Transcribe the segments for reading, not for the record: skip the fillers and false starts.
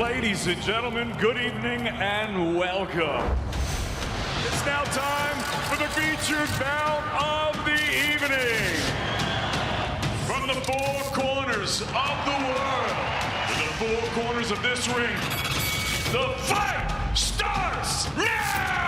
Ladies and gentlemen, good evening and welcome. It's now time for the featured bout of the evening. From the four corners of the world to the four corners of this ring, the fight starts now!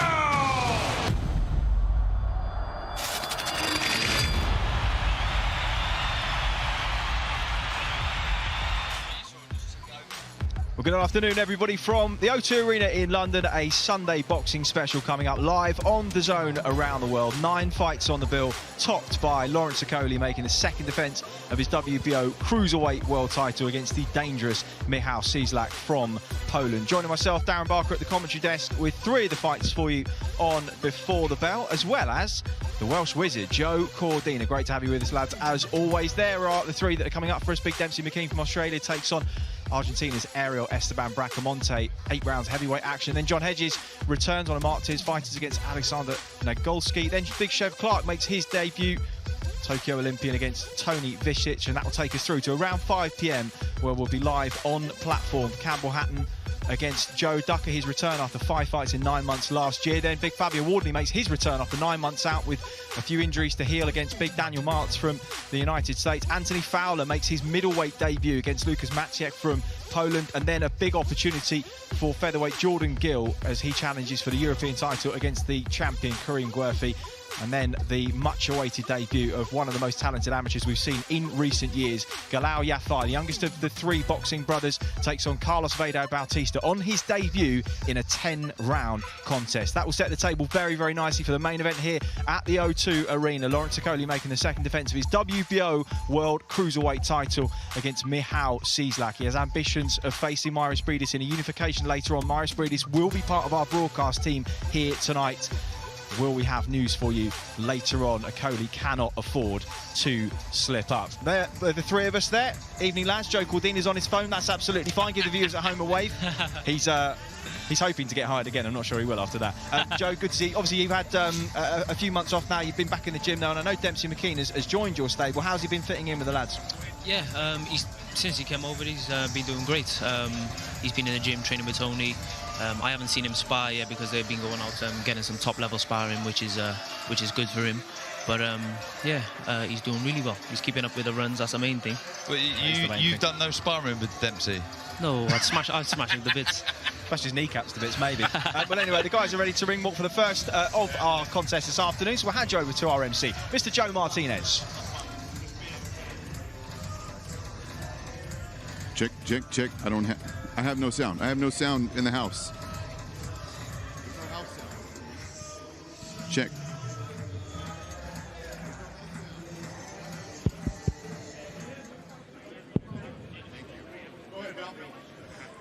Well, good afternoon, everybody, from the O2 Arena in London. A Sunday boxing special coming up live on Dazn around the world. 9 fights on the bill, topped by Lawrence Okolie making the second defence of his WBO cruiserweight world title against the dangerous MICHAL CIESLAK from Poland. Joining myself, Darren Barker, at the commentary desk with 3 of the fights for you on Before the Bell, as well as the Welsh wizard, Joe Cordina. Great to have you with us, lads, as always. There are the 3 that are coming up for us. Big Dempsey, McKean from Australia takes on Argentina's Ariel Bracamonte. 8 rounds heavyweight action. Then John Hedges returns on a mark to his fighters against Aleksander Nagolski. Then big chef Clarke makes his debut, Tokyo Olympian, against Toni, Visic, and that will take us through to around 5 p.m, where we'll be live on platform. Campbell Hatton against Joe Ducker, his return after 5 fights in 9 months last year. Then big Fabio Wardley makes his return after 9 months out with a few injuries to heal against big Daniel Martz from the United States. Anthony Fowler makes his middleweight debut against Lukas Maciek from Poland. And then a big opportunity for featherweight Jordan Gill as he challenges for the European title against the champion Kareem Guerfi. And then the much-awaited debut of one of the most talented amateurs we've seen in recent years, Galao Yafai, the youngest of the 3 boxing brothers, takes on Carlos Vado Bautista on his debut in a 10-round contest. That will set the table very, very nicely for the main event here at the O2 Arena. Lawrence Okolie making the second defence of his WBO World Cruiserweight title against MICHAL CIESLAK. He has ambitions of facing Myris Bridis in a unification later on. Myris Bridis will be part of our broadcast team here tonight. Will we have news for you later on? Okolie cannot afford to slip up. There, the 3 of us there. Evening, lads. Joe Cordina's on his phone. That's absolutely fine. Give the viewers at home a wave. He's hoping to get hired again. I'm not sure he will after that. Joe, good to see you. Obviously, you've had a few months off now. You've been back in the gym now, and I know Dempsey McKean has joined your stable. How's he been fitting in with the lads? Yeah, since he came over, he's been doing great. He's been in the gym training with Toni. I haven't seen him spar yet because they've been going out getting some top-level sparring, which is good for him. But he's doing really well. He's keeping up with the runs. That's the main thing. Well, you've done no sparring with Dempsey? No, I'd smash him to bits. Smash his kneecaps to bits, maybe. But anyway, the guys are ready to ring walk for the first of our contest this afternoon. So we'll hand you over to our MC, Mr. Joe Martinez. Check, check, check. I have no sound. I have no sound in the house. Check.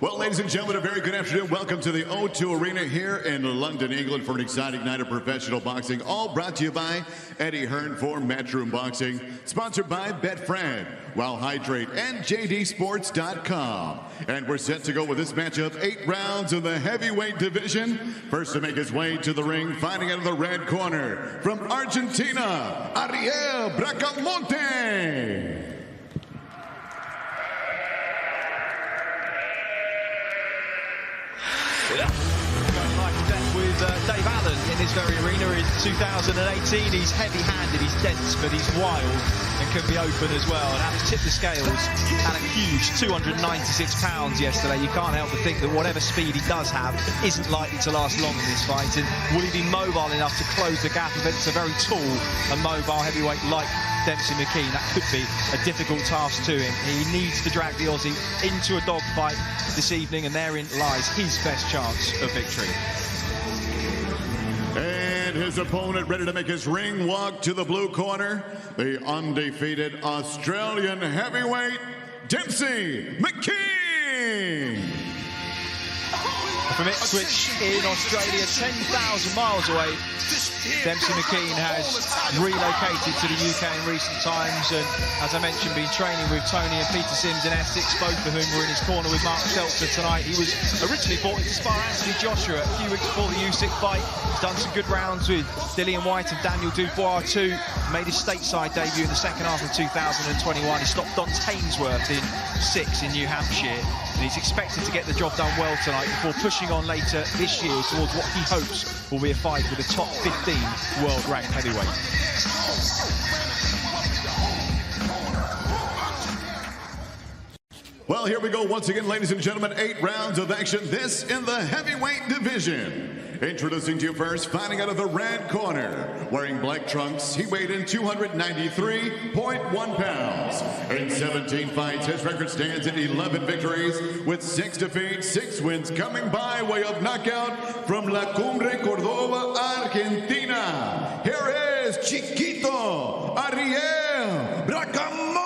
Well, ladies and gentlemen, a very good afternoon. Welcome to the O2 Arena here in London, England, for an exciting night of professional boxing. All brought to you by Eddie Hearn for Matchroom Boxing. Sponsored by Betfred, Wow Hydrate, and JDSports.com. And we're set to go with this matchup. 8 rounds in the heavyweight division. First to make his way to the ring, fighting out of the red corner, from Argentina, Ariel Bracamonte. With Dave Allen in this very arena in 2018. He's heavy-handed, he's dense, but he's wild and can be open as well. And having tipped the scales at a huge 296 pounds yesterday, you can't help but think that whatever speed he does have isn't likely to last long in this fight. And will he be mobile enough to close the gap against a very tall and mobile heavyweight like Dempsey McKean? That could be a difficult task to him. He needs to drag the Aussie into a dogfight this evening, and therein lies his best chance of victory. And his opponent ready to make his ring walk to the blue corner, the undefeated Australian heavyweight, Dempsey McKean. From Ipswich in Australia, 10,000 miles away, Dempsey McKean has relocated to the UK in recent times, and as I mentioned, been training with Toni and Peter Sims in Essex, both of whom were in his corner with Mark Seltzer tonight. He was originally brought in to spar Anthony Joshua a few weeks before the Usyk fight. He's done some good rounds with Dillian Whyte and Daniel Dubois too. Made his stateside debut in the second half of 2021. He stopped Don Tainsworth in 6 in New Hampshire. And he's expected to get the job done well tonight before pushing on later this year towards what he hopes will be a fight with a top 15 world-ranked heavyweight. Well, here we go once again, ladies and gentlemen. 8 rounds of action. This in the heavyweight division. Introducing to you first, fighting out of the red corner. Wearing black trunks, he weighed in 293.1 pounds. In 17 fights, his record stands at 11 victories with 6 defeats, 6 wins, coming by way of knockout from La Cumbre, Córdoba, Argentina. Here is Chiquito Ariel Bracamonte.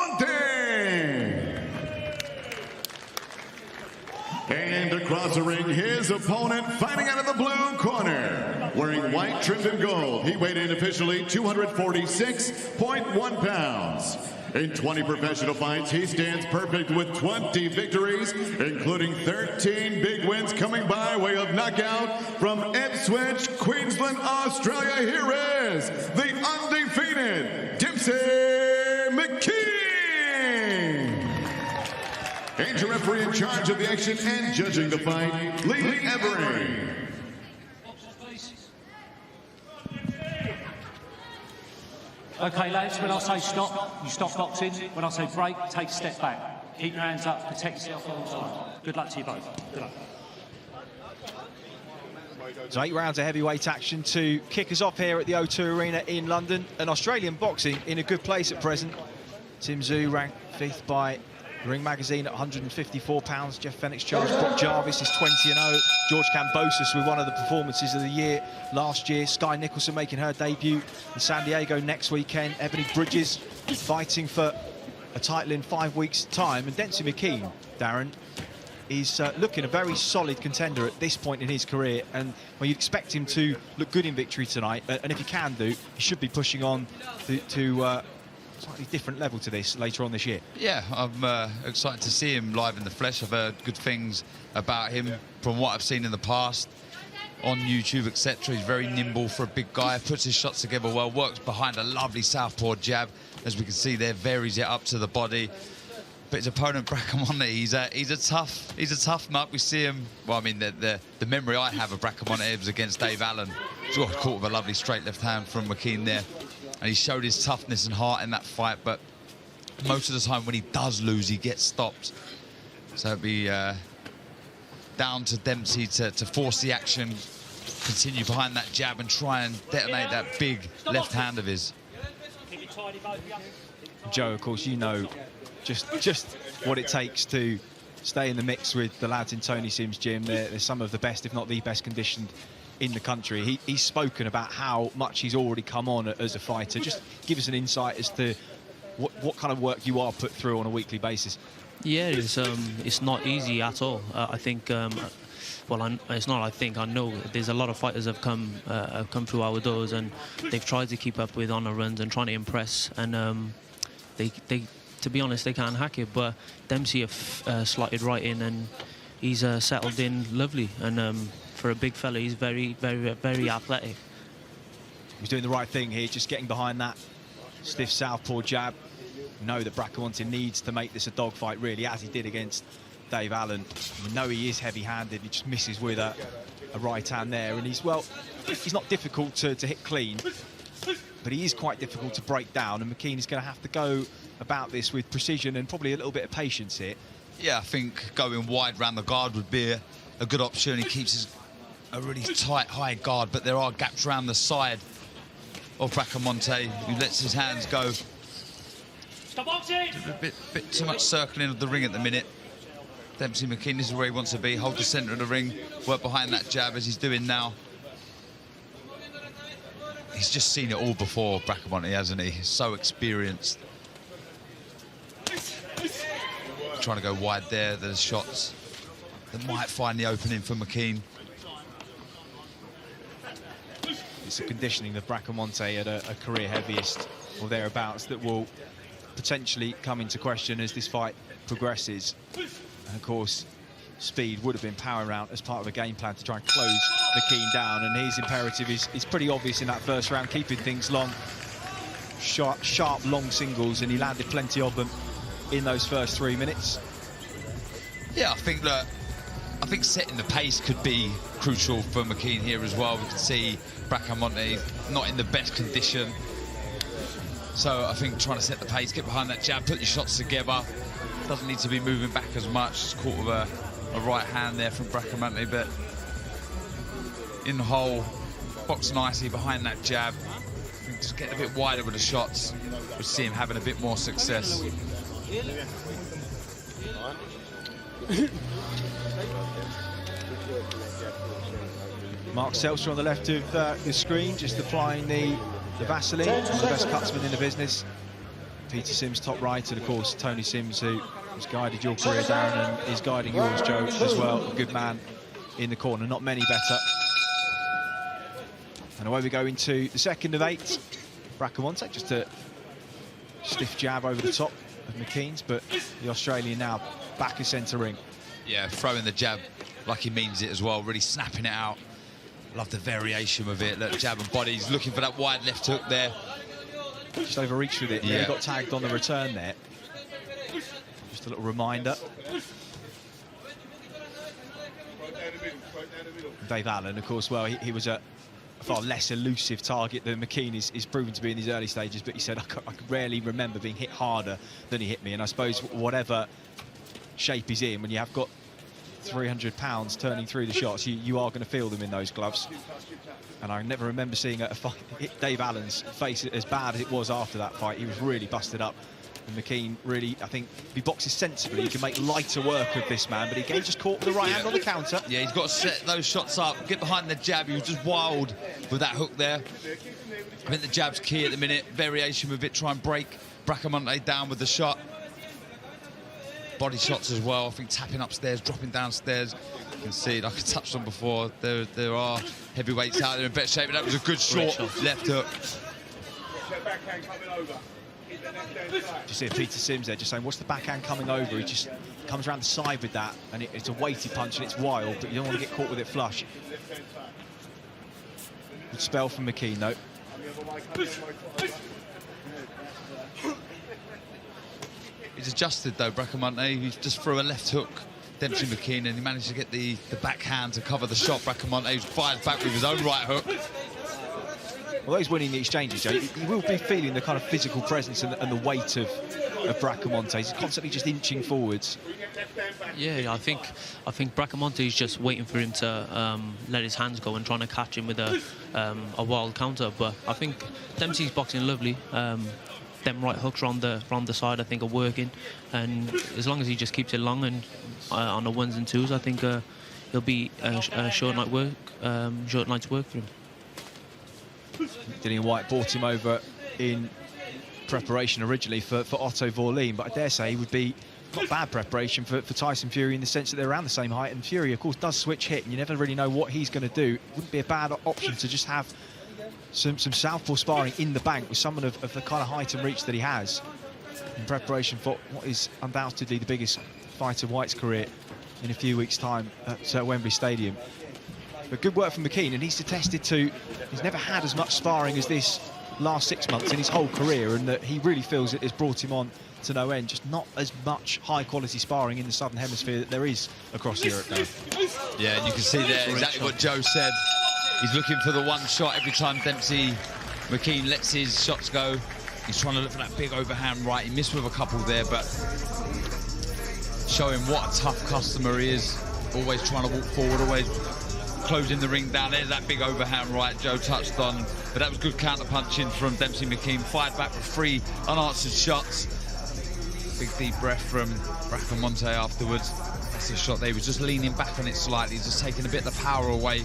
And across the ring, his opponent fighting out of the blue corner. Wearing white trimmed in gold, he weighed in officially 246.1 pounds. In 20 professional fights, he stands perfect with 20 victories, including 13 big wins coming by way of knockout from Ipswich, Queensland, Australia. Here is the undefeated Dempsey McKean. And your referee in charge of the action and judging the fight, Lee Evering. Okay, lads, when I say stop, you stop boxing. When I say break, take a step back. Keep your hands up, protect yourself all the time. Good luck to you both. Good luck. So 8 rounds of heavyweight action to kick us off here at the O2 Arena in London. And Australian boxing in a good place at present. Tim Tszyu ranked 5th by Ring Magazine at 154 pounds. Jeff Fenix Charles, Brock Jarvis is 20-0. George Kambosos with one of the performances of the year last year. Sky Nicholson making her debut in San Diego next weekend. Ebony Bridges fighting for a title in 5 weeks' time. And Dempsey McKean, Darren, is looking a very solid contender at this point in his career. And well, you'd expect him to look good in victory tonight. And if he can do, he should be pushing on to slightly different level to this later on this year. Yeah, I'm excited to see him live in the flesh. I've heard good things about him from what I've seen in the past on YouTube, etc. He's very nimble for a big guy, puts his shots together well, works behind a lovely southpaw jab. As we can see there, varies it up to the body. But his opponent, Bracamonte, he's a tough nut. We see him, well, I mean, the memory I have of Bracamonte was against Dave Allen. He got caught with a lovely straight left hand from McKean there. And he showed his toughness and heart in that fight, but most of the time when he does lose, he gets stopped. So it'll be down to Dempsey to force the action, continue behind that jab and try and detonate that big left hand of his. Joe, of course, you know just what it takes to stay in the mix with the lads in Tony Sim's gym. They're some of the best, if not the best conditioned in the country. He's spoken about how much he's already come on as a fighter. Just give us an insight as to what kind of work you are put through on a weekly basis. Yeah, it's not easy at all. I think, well, it's not. I think I know there's a lot of fighters have come through our doors, and they've tried to keep up with honor runs and trying to impress. And they to be honest, they can't hack it. But Dempsey have slotted right in, and he's settled in lovely. And for a big fella, he's very, very, very athletic. He's doing the right thing here, just getting behind that stiff southpaw jab. Know that Bracamonte needs to make this a dogfight, really, as he did against Dave Allen. We know he is heavy-handed. He just misses with a right hand there, and he's not difficult to hit clean, but he is quite difficult to break down. And McKean is going to have to go about this with precision and probably a little bit of patience here. Yeah, I think going wide round the guard would be a good option. He keeps a really tight high guard, but there are gaps around the side of Bracamonte, who lets his hands go. Stop boxing! A bit too much circling of the ring at the minute. Dempsey McKean, this is where he wants to be. Hold the centre of the ring, work behind that jab as he's doing now. He's just seen it all before, Bracamonte, hasn't he? He's so experienced. Trying to go wide there. There's shots that might find the opening for McKean. It's the conditioning of Bracamonte at a career heaviest or thereabouts that will potentially come into question as this fight progresses. And of course, speed would have been paramount as part of a game plan to try and close McKean down, and his imperative is pretty obvious in that first round, keeping things long, sharp long singles, and he landed plenty of them in those first 3 minutes. Yeah, I think setting the pace could be crucial for McKean here as well. We can see Bracamonte not in the best condition. So I think trying to set the pace, get behind that jab, put your shots together. Doesn't need to be moving back as much. It's caught with a right hand there from Bracamonte, but in the hole, box nicely behind that jab. I think just getting a bit wider with the shots. We see him having a bit more success. Mark Seltzer on the left of the screen, just applying the Vaseline, one of the best cutsmen in the business. Peter Sims top right, and of course Toni Sims, who has guided your career, Darren, and is guiding yours, Joe, as well. A good man in the corner, not many better. And away we go into the second of 8. Bracamonte, just a stiff jab over the top of McKean's, but the Australian now back of centre ring. Yeah, throwing the jab like he means it as well, really snapping it out. Love the variation with it. Look, jab and body. He's looking for that wide left hook there. Just overreached with it. Yeah. He got tagged on the return there. Just a little reminder. Dave Allen, of course, well, he was a far less elusive target than McKean is proven to be in these early stages, but he said, I could rarely remember being hit harder than he hit me. And I suppose whatever shape he's in, when you have got 300 pounds turning through the shots, you are going to feel them in those gloves. And I never remember seeing a fight hit Dave Allen's face as bad as it was after that fight. He was really busted up. And McKean really, I think, if he boxes sensibly, he can make lighter work of this man, but he again just caught with the right hand on the counter. Yeah, he's got to set those shots up, get behind the jab. He was just wild with that hook there. I think the jab's key at the minute. Variation with it, try and break Bracamonte down with the shot. Body shots as well, I think tapping upstairs, dropping downstairs. You can see, like I touched on before, there are heavyweights out there in better shape, but that was a good short left hook. You see Peter Sims there just saying, what's the backhand coming over? He just comes around the side with that, and it's a weighty punch, and it's wild, but you don't want to get caught with it flush. Good spell from McKean, though. He's adjusted, though, Bracamonte. He just threw a left hook, Dempsey McKean, and he managed to get the backhand to cover the shot. Bracamonte fired back with his own right hook. Although he's winning the exchanges, Joe, you will be feeling the kind of physical presence and the weight of Bracamonte. He's constantly just inching forwards. Yeah, I think Bracamonte is just waiting for him to let his hands go and trying to catch him with a wild counter. But I think Dempsey's boxing lovely. Them right hooks around the side, I think, are working, and as long as he just keeps it long and on the ones and twos, I think he'll be a short night's work for him. Dillian White brought him over in preparation originally for Otto Wardley, but I dare say he would be not bad preparation for Tyson Fury, in the sense that they're around the same height, and Fury, of course, does switch hit, and you never really know what he's going to do. It wouldn't be a bad option to just have some southpaw sparring in the bank with someone of the kind of height and reach that he has, in preparation for what is undoubtedly the biggest fight of White's career in a few weeks' time at Wembley Stadium. But good work from McKean, and he's attested to, he's never had as much sparring as this last 6 months in his whole career, and that he really feels it has brought him on to no end. Just not as much high-quality sparring in the Southern Hemisphere that there is across Europe now. Yeah, and you can see there exactly what Joe said. He's looking for the one shot every time Dempsey McKean lets his shots go. He's trying to look for that big overhand right. He missed with a couple there, but showing what a tough customer he is. Always trying to walk forward, always closing the ring down. There's that big overhand right Joe touched on, but that was good counter-punching from Dempsey McKean. Fired back with 3 unanswered shots. Big deep breath from Bracamonte afterwards. That's the shot there. He was just leaning back on it slightly, just taking a bit of the power away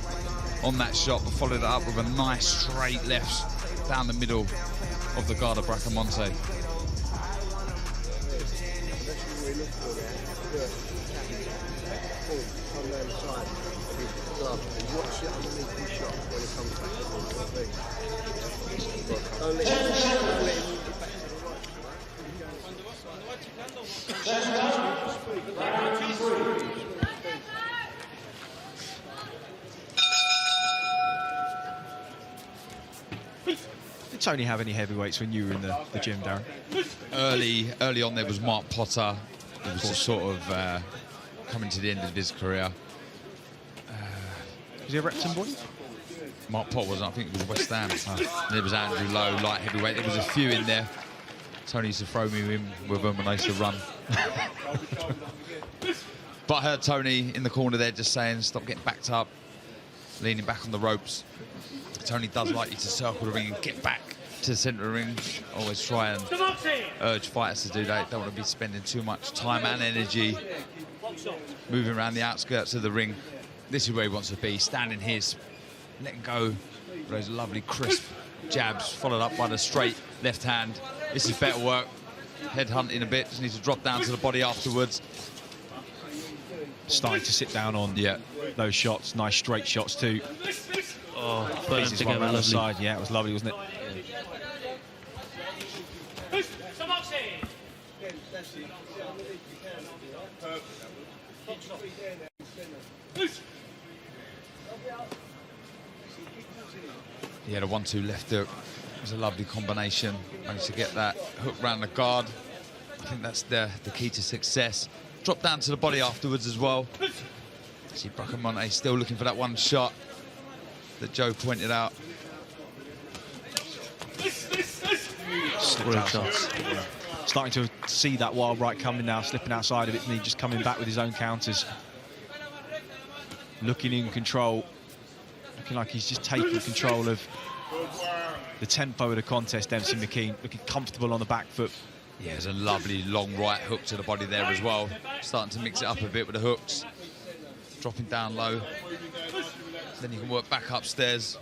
on that shot, but followed it up with a nice straight left down the middle of the guard of Bracamonte. Did Toni have any heavyweights when you were in the gym, Darren? Early on there was Mark Potter. It was a sort of coming to the end of his career. Is he a Repton boy? Mark Potter wasn't, I think it was West Ham. And it was Andrew Lowe, light heavyweight. There was a few in there. Toni used to throw me with them when I used to run. But I heard Toni in the corner there just saying, stop getting backed up, leaning back on the ropes. Toni does like you to circle the ring and get back to the centre of the ring. Always try and urge fighters to do that. Don't want to be spending too much time and energy moving around the outskirts of the ring. This is where he wants to be, standing here, letting go of those lovely crisp jabs, followed up by the straight left hand. This is better work. Head hunting a bit, just needs to drop down to the body afterwards. Starting to sit down on those shots, nice straight shots too. Oh, put them together, on the lovely. side. Yeah, it was lovely, wasn't it? He had a 1-2 left hook. It was a lovely combination. Managed to get that hook round the guard. I think that's the key to success. Drop down to the body afterwards as well. See Bracamonte still looking for that one shot that Joe pointed out. Great shots. Starting to see that wild right coming now, slipping outside of it, and he just coming back with his own counters. Looking in control, looking like he's just taking control of the tempo of the contest. Dempsey McKean looking comfortable on the back foot. Yeah, there's a lovely long right hook to the body there as well. Starting to mix it up a bit with the hooks. Dropping down low. Then you can work back upstairs.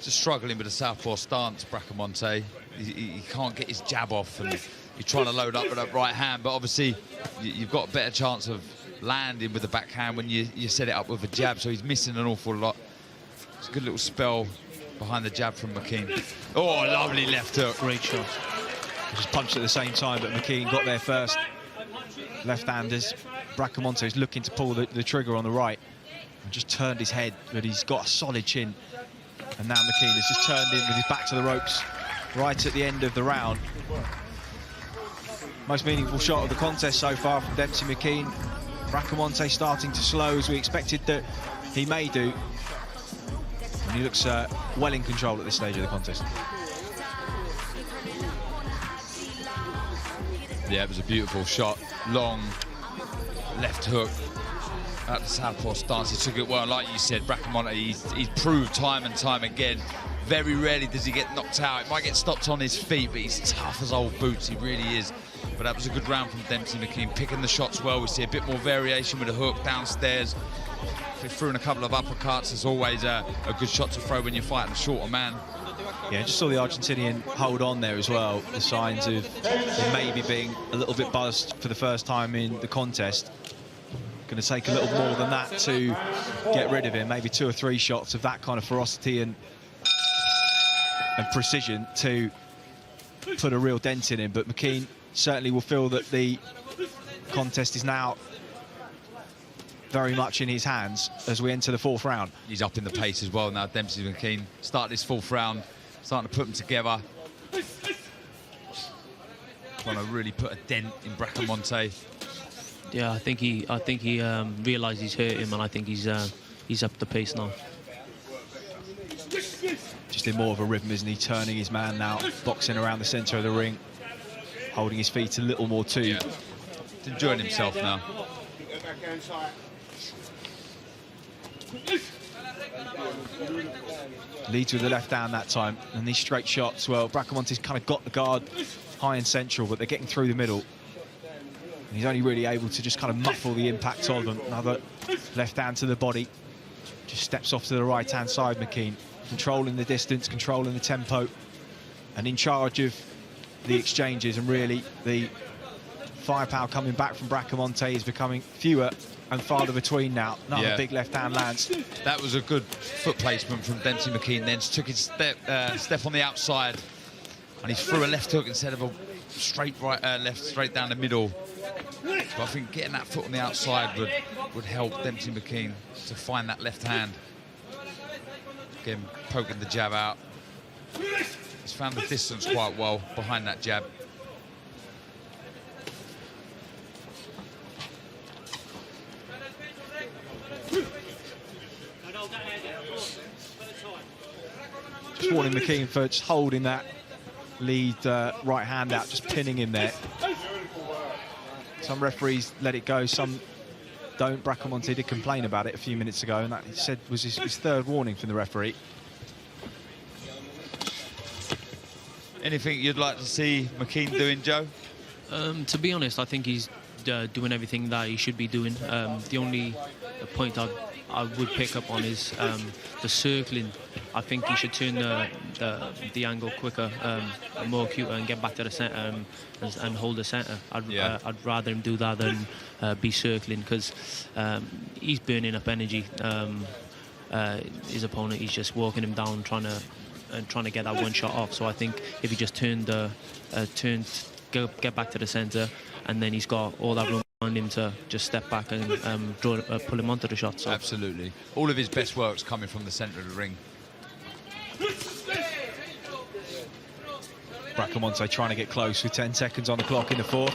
Just struggling with the southpaw stance, Bracamonte. He can't get his jab off, and you're trying to load up with that right hand, but obviously you've got a better chance of landing with the backhand when you set it up with a jab, so he's missing an awful lot. It's a good little spell behind the jab from McKean. Oh, lovely left hook. Great shot. Just punched at the same time, but McKean got there first. Left-handers. Bracamonte is looking to pull the trigger on the right. And just turned his head, but he's got a solid chin. And now McKean has just turned in with his back to the ropes right at the end of the round. Most meaningful shot of the contest so far from Dempsey McKean. Bracamonte starting to slow, as we expected that he may do. And he looks well in control at this stage of the contest. Yeah, it was a beautiful shot. Long left hook at the southpaw stance. He took it well. Like you said, Bracamonte, he's proved time and time again. Very rarely does he get knocked out. It might get stopped on his feet, but he's tough as old boots. He really is. But that was a good round from Dempsey McKean, picking the shots well. We see a bit more variation with the hook downstairs. If he threw in a couple of uppercuts, it's always a good shot to throw when you're fighting a shorter man. Yeah, just saw the Argentinian hold on there as well. The signs of him maybe being a little bit buzzed for the first time in the contest. Going to take a little more than that to get rid of him. Maybe 2 or 3 shots of that kind of ferocity and precision to put a real dent in him. But McKean certainly will feel that the contest is now very much in his hands as we enter the 4th round. He's up in the pace as well now. Dempsey McKean started his 4th round, starting to put them together. Trying to really put a dent in Bracamonte. Yeah, I think he realised he's hurt him, and I think he's up the pace now. Just in more of a rhythm, isn't he? Turning his man now, boxing around the centre of the ring, holding his feet a little more too. Yeah. He's enjoying himself now. Leads with the left hand that time, and these straight shots, well, Bracamonte's kind of got the guard high and central, but they're getting through the middle. And he's only really able to just kind of muffle the impact of them. Another left hand to the body. Just steps off to the right-hand side, McKean. Controlling the distance, controlling the tempo, and in charge of the exchanges. And really, the firepower coming back from Bracamonte is becoming fewer and farther between now. Another big left-hand lands. That was a good foot placement from Dempsey McKean. Then took his step on the outside, and he threw a left hook instead of a straight left, straight down the middle. But I think getting that foot on the outside would help Dempsey McKean to find that left hand. Again, poking the jab out. He's found the distance quite well behind that jab. Just warning McKean for just holding that lead right hand out, just pinning him there. Some referees let it go, some don't. Bracamonte did complain about it a few minutes ago, and that he said was his third warning from the referee. Anything you'd like to see McKean doing, Joe? To be honest, I think he's doing everything that he should be doing. The only point I would pick up on is the circling. I think he should turn the angle quicker, more acute, and get back to the centre and hold the centre. I'd rather him do that than be circling, because he's burning up energy. His opponent, he's just walking him down, trying to get that one shot off. So I think if he just get back to the centre, and then he's got all that room on him to just step back and pull him onto the shot. So. Absolutely. All of his best work's coming from the centre of the ring. Bracamonte trying to get close with 10 seconds on the clock in the fourth.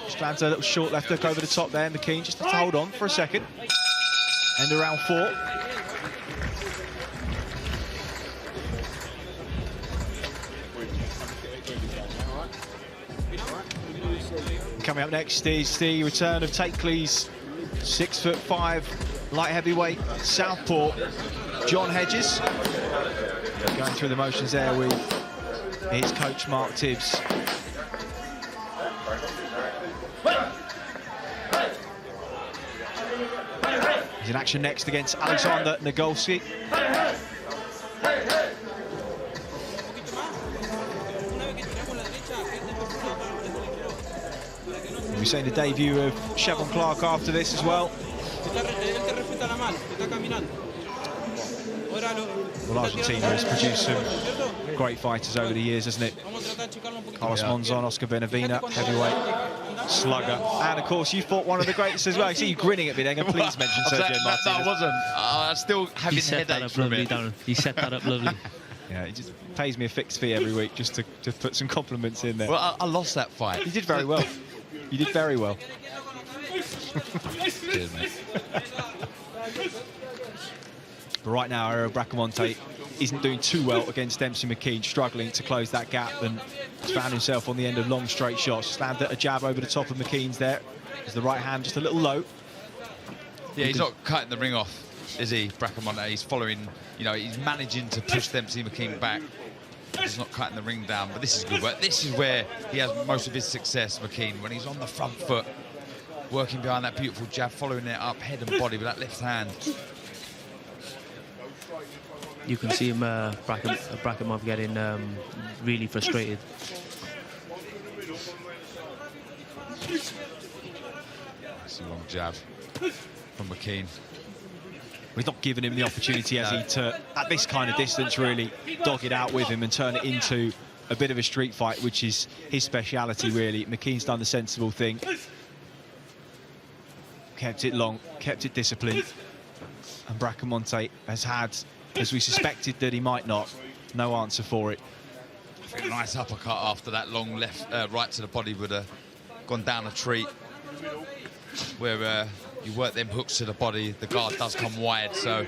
Just lands a little short left hook over the top there. McKean just to hold on for a second. End of round 4. Coming up next is the return of Takeley's 6'5" light heavyweight southpaw John Hedges. Going through the motions there with his coach Mark Tibbs. He's in action next against Aleksander Nagolski. We're seeing the debut of Cheavon Clarke after this as well. Well, Argentina has produced some great fighters over the years, hasn't it? Carlos Monzon, Oscar Benavina, heavyweight slugger. And, of course, you fought one of the greatest as well. I see you grinning at me there. Please mention Sergio Martinez. No, I wasn't. I still having headaches from it. He set that up lovely. Yeah, he just pays me a fixed fee every week just to put some compliments in there. Well, I lost that fight. You did very well. You did very well. Cheers, mate. But right now, Ariel Bracamonte isn't doing too well against Dempsey McKean, struggling to close that gap, and has found himself on the end of long straight shots. Slammed a jab over the top of McKean's there. Is the right hand just a little low? Yeah, he's not cutting the ring off, is he, Bracamonte? He's following, you know, he's managing to push Dempsey McKean back. He's not cutting the ring down, but this is good work. This is where he has most of his success, McKean, when he's on the front foot, working behind that beautiful jab, following it up, head and body with that left hand. You can see him, Bracamonte getting really frustrated. That's a long jab from McKean. We've not given him the opportunity, has he, to, at this kind of distance, really dog it out with him and turn it into a bit of a street fight, which is his speciality, really. McKean's done the sensible thing. Kept it long, kept it disciplined. And Bracamonte has had, as we suspected that he might not, no answer for it. I think a nice uppercut after that long left, right to the body would have gone down a treat. Where you work them hooks to the body, the guard does come wide, so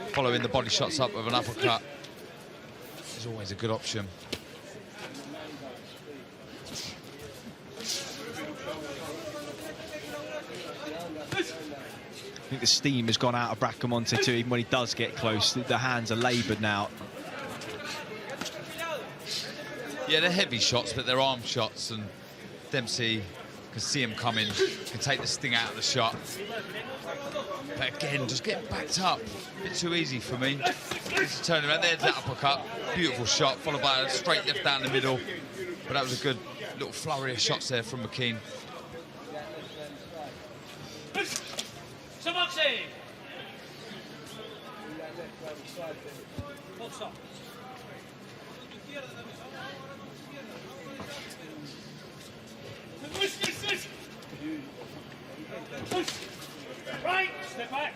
following the body shots up with an uppercut is always a good option. I think the steam has gone out of Bracamonte too, even when he does get close. The hands are laboured now. Yeah, they're heavy shots, but they're arm shots, and Dempsey can see him coming, can take the sting out of the shot. But again, just getting backed up. A bit too easy for me. He's turning around, there's that uppercut. Beautiful shot, followed by a straight left down the middle. But that was a good little flurry of shots there from McKean.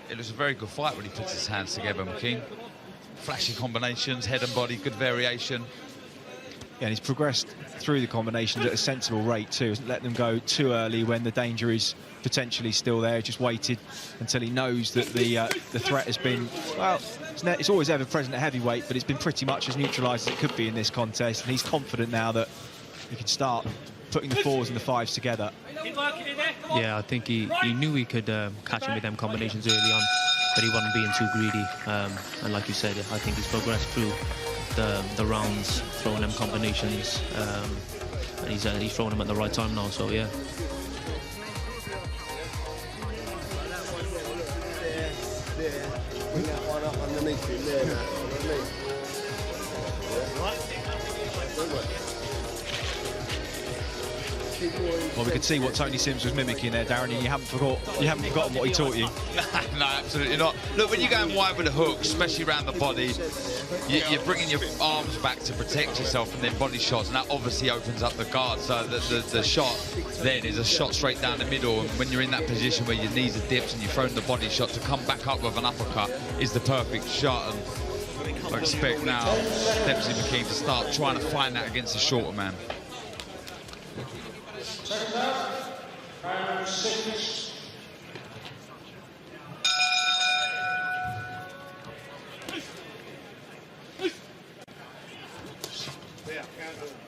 It was a very good fight when he puts his hands together, McKean. Flashy combinations, head and body, good variation. Yeah, and he's progressed through the combinations at a sensible rate too. Hasn't let them go too early when the danger is potentially still there. Just waited until he knows that the threat has been, well, it's always ever present at heavyweight, but it's been pretty much as neutralised as it could be in this contest. And he's confident now that he can start putting the 4s and the 5s together. Yeah, I think he knew he could catch him with them combinations early on, but he wasn't being too greedy. And like you said, I think he's progressed through the rounds, throwing them combinations, and he's throwing them at the right time now. So yeah. We got one up underneath you there now. Well, we could see what Tony Sims was mimicking there, Darren, and you haven't forgotten what he taught you. No, absolutely not. Look, when you're going wide with a hook, especially around the body, you're bringing your arms back to protect yourself from their body shots, and that obviously opens up the guard. So the shot then is a shot straight down the middle, and when you're in that position where your knees are dipped and you're throwing the body shot, to come back up with an uppercut is the perfect shot. And I expect now Dempsey McKean to start trying to find that against the shorter man.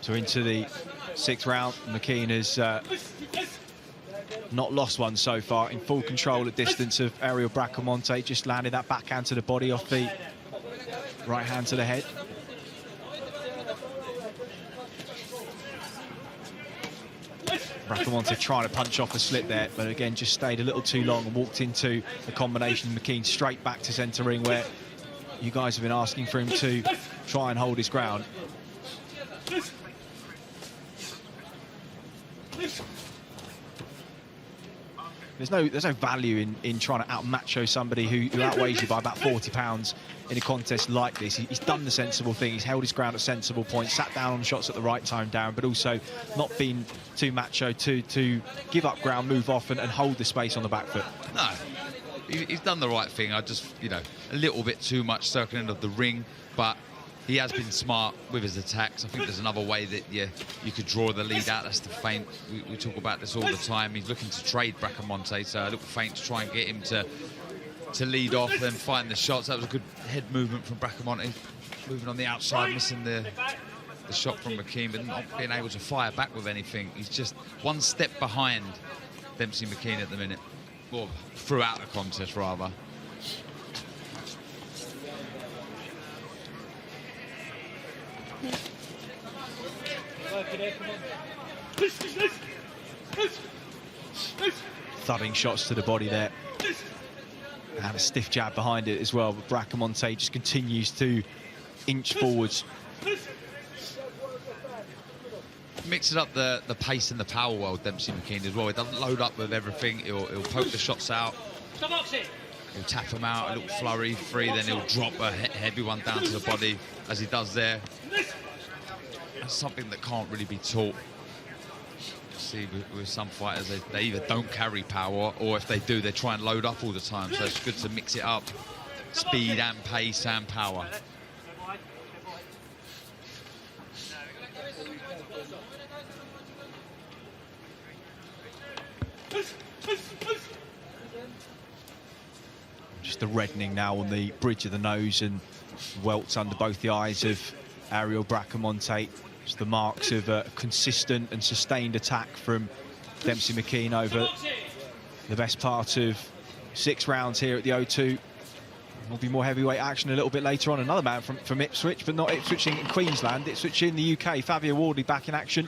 So into the 6th round, McKean has not lost one so far, in full control at distance of Ariel Bracamonte. Just landed that backhand to the body off the right hand to the head. Bracamonte trying to punch off the slip there, but again just stayed a little too long and walked into the combination. McKean straight back to centre ring, where you guys have been asking for him to try and hold his ground. There's no value in trying to out-macho somebody who outweighs you by about 40 pounds in a contest like this. He's done the sensible thing. He's held his ground at sensible points, sat down on shots at the right time, Darren, but also not been too macho to give up ground, move off and hold the space on the back foot. No, he's done the right thing. I just, you know, a little bit too much circling of the ring, but he has been smart with his attacks. I think there's another way that you could draw the lead out. That's the feint. We talk about this all the time. He's looking to trade Bracamonte, so a little feint to try and get him to lead off and find the shots. That was a good head movement from Bracamonte, moving on the outside, missing the shot from McKean, but not being able to fire back with anything. He's just one step behind Dempsey McKean at the minute, or throughout the contest rather. Thudding shots to the body there, and a stiff jab behind it as well. But Bracamonte just continues to inch forwards. Mixing up the pace and the power well, Dempsey McKean as well. He doesn't load up with everything. He'll poke the shots out. He'll tap them out, a little flurry, free, then he'll drop a heavy one down to the body, as he does there. That's something that can't really be taught. See, with some fighters, they either don't carry power, or if they do, they try and load up all the time. So it's good to mix it up. Speed and pace and power. Just the reddening now on the bridge of the nose and welts under both the eyes of Ariel Bracamonte. Just the marks of a consistent and sustained attack from Dempsey McKean over the best part of 6 rounds here at the O2. There'll be more heavyweight action a little bit later on. Another man from Ipswich, but not Ipswich in Queensland. Ipswich in the UK. Fabio Wardley back in action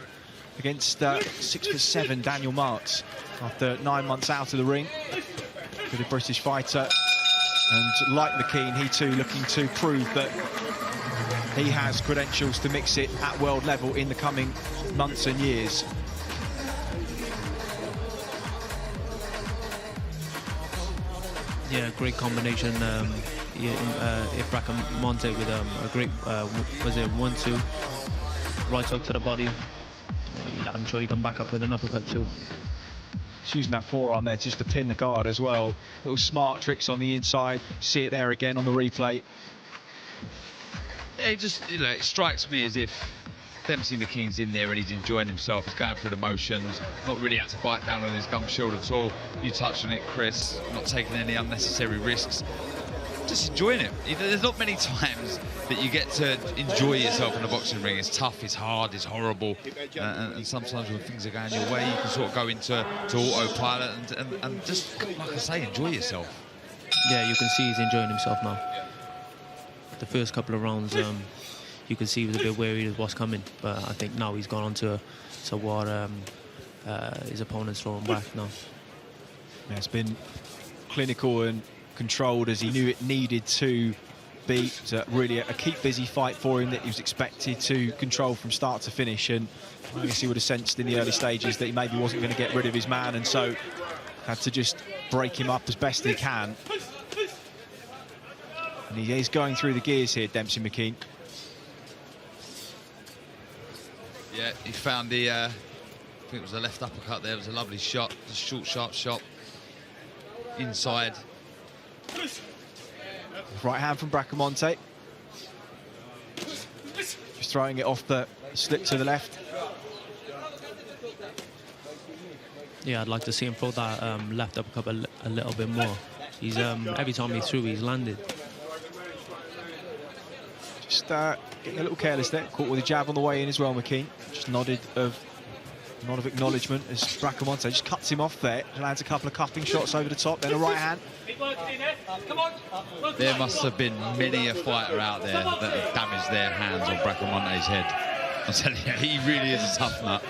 against 6'7" Daniel Marks after 9 months out of the ring with a British fighter. And like McKean, he too looking to prove that he has credentials to mix it at world level in the coming months and years. Yeah, great combination. If Bracamonte with a great, was it 1-2, right hook to the body. I'm sure he can back up with an uppercut too. He's using that forearm there just to pin the guard as well. Little smart tricks on the inside. See it there again on the replay. Yeah, it strikes me as if Dempsey McKean's in there and he's enjoying himself. He's going through the motions, not really had to bite down on his gum shield at all. You touched on it, Chris, not taking any unnecessary risks. Just enjoying it. There's not many times that you get to enjoy yourself in a boxing ring. It's tough, it's hard, it's horrible, and sometimes when things are going your way, you can sort of go into autopilot and just, like I say, enjoy yourself. Yeah, you can see he's enjoying himself now. The first couple of rounds, you can see he was a bit wary of what's coming, but I think now he's gone on to what his opponent's throwing back now. Yeah, it's been clinical and controlled as he knew it needed to be. Really a keep busy fight for him that he was expected to control from start to finish, and I guess he would have sensed in the early stages that he maybe wasn't going to get rid of his man, and so had to just break him up as best he can. And he is going through the gears here, Dempsey McKean. Yeah, he found the, I think it was the left uppercut there. It was a lovely shot, a short, sharp shot. Inside. Right hand from Bracamonte. Just throwing it off the slip to the left. Yeah, I'd like to see him throw that left uppercut a little bit more. He's every time he threw, he's landed. Just getting a little careless there. Caught with a jab on the way in as well, McKean. Just nodded of nod of acknowledgement as Bracamonte just cuts him off there. Lands a couple of cuffing shots over the top, then a right hand. There must have been many a fighter out there that have damaged their hands on Bracamonte's head. I'm telling you, he really is a tough nut.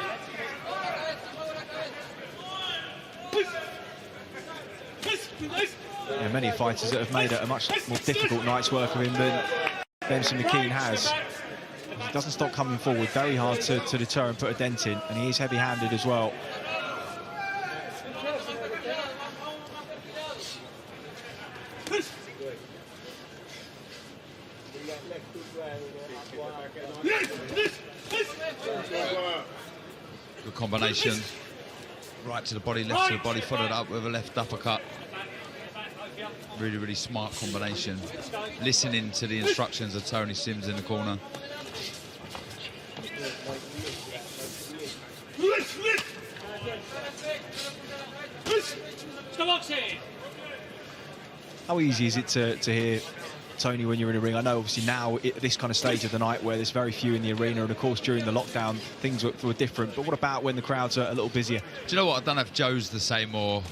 Yeah, many fighters that have made it a much more difficult night's work of him than Dempsey McKean has. He doesn't stop coming forward, very hard to deter and put a dent in, and he is heavy-handed as well. Good combination. Right to the body, left to the body, followed up with a left uppercut. Really, really smart combination. Listening to the instructions of Toni Sims in the corner. How easy is it to hear Toni when you're in a ring? I know obviously now at this kind of stage of the night where there's very few in the arena, and of course during the lockdown things were different, but what about when the crowds are a little busier? Do you know what, I don't know if Joe's the same or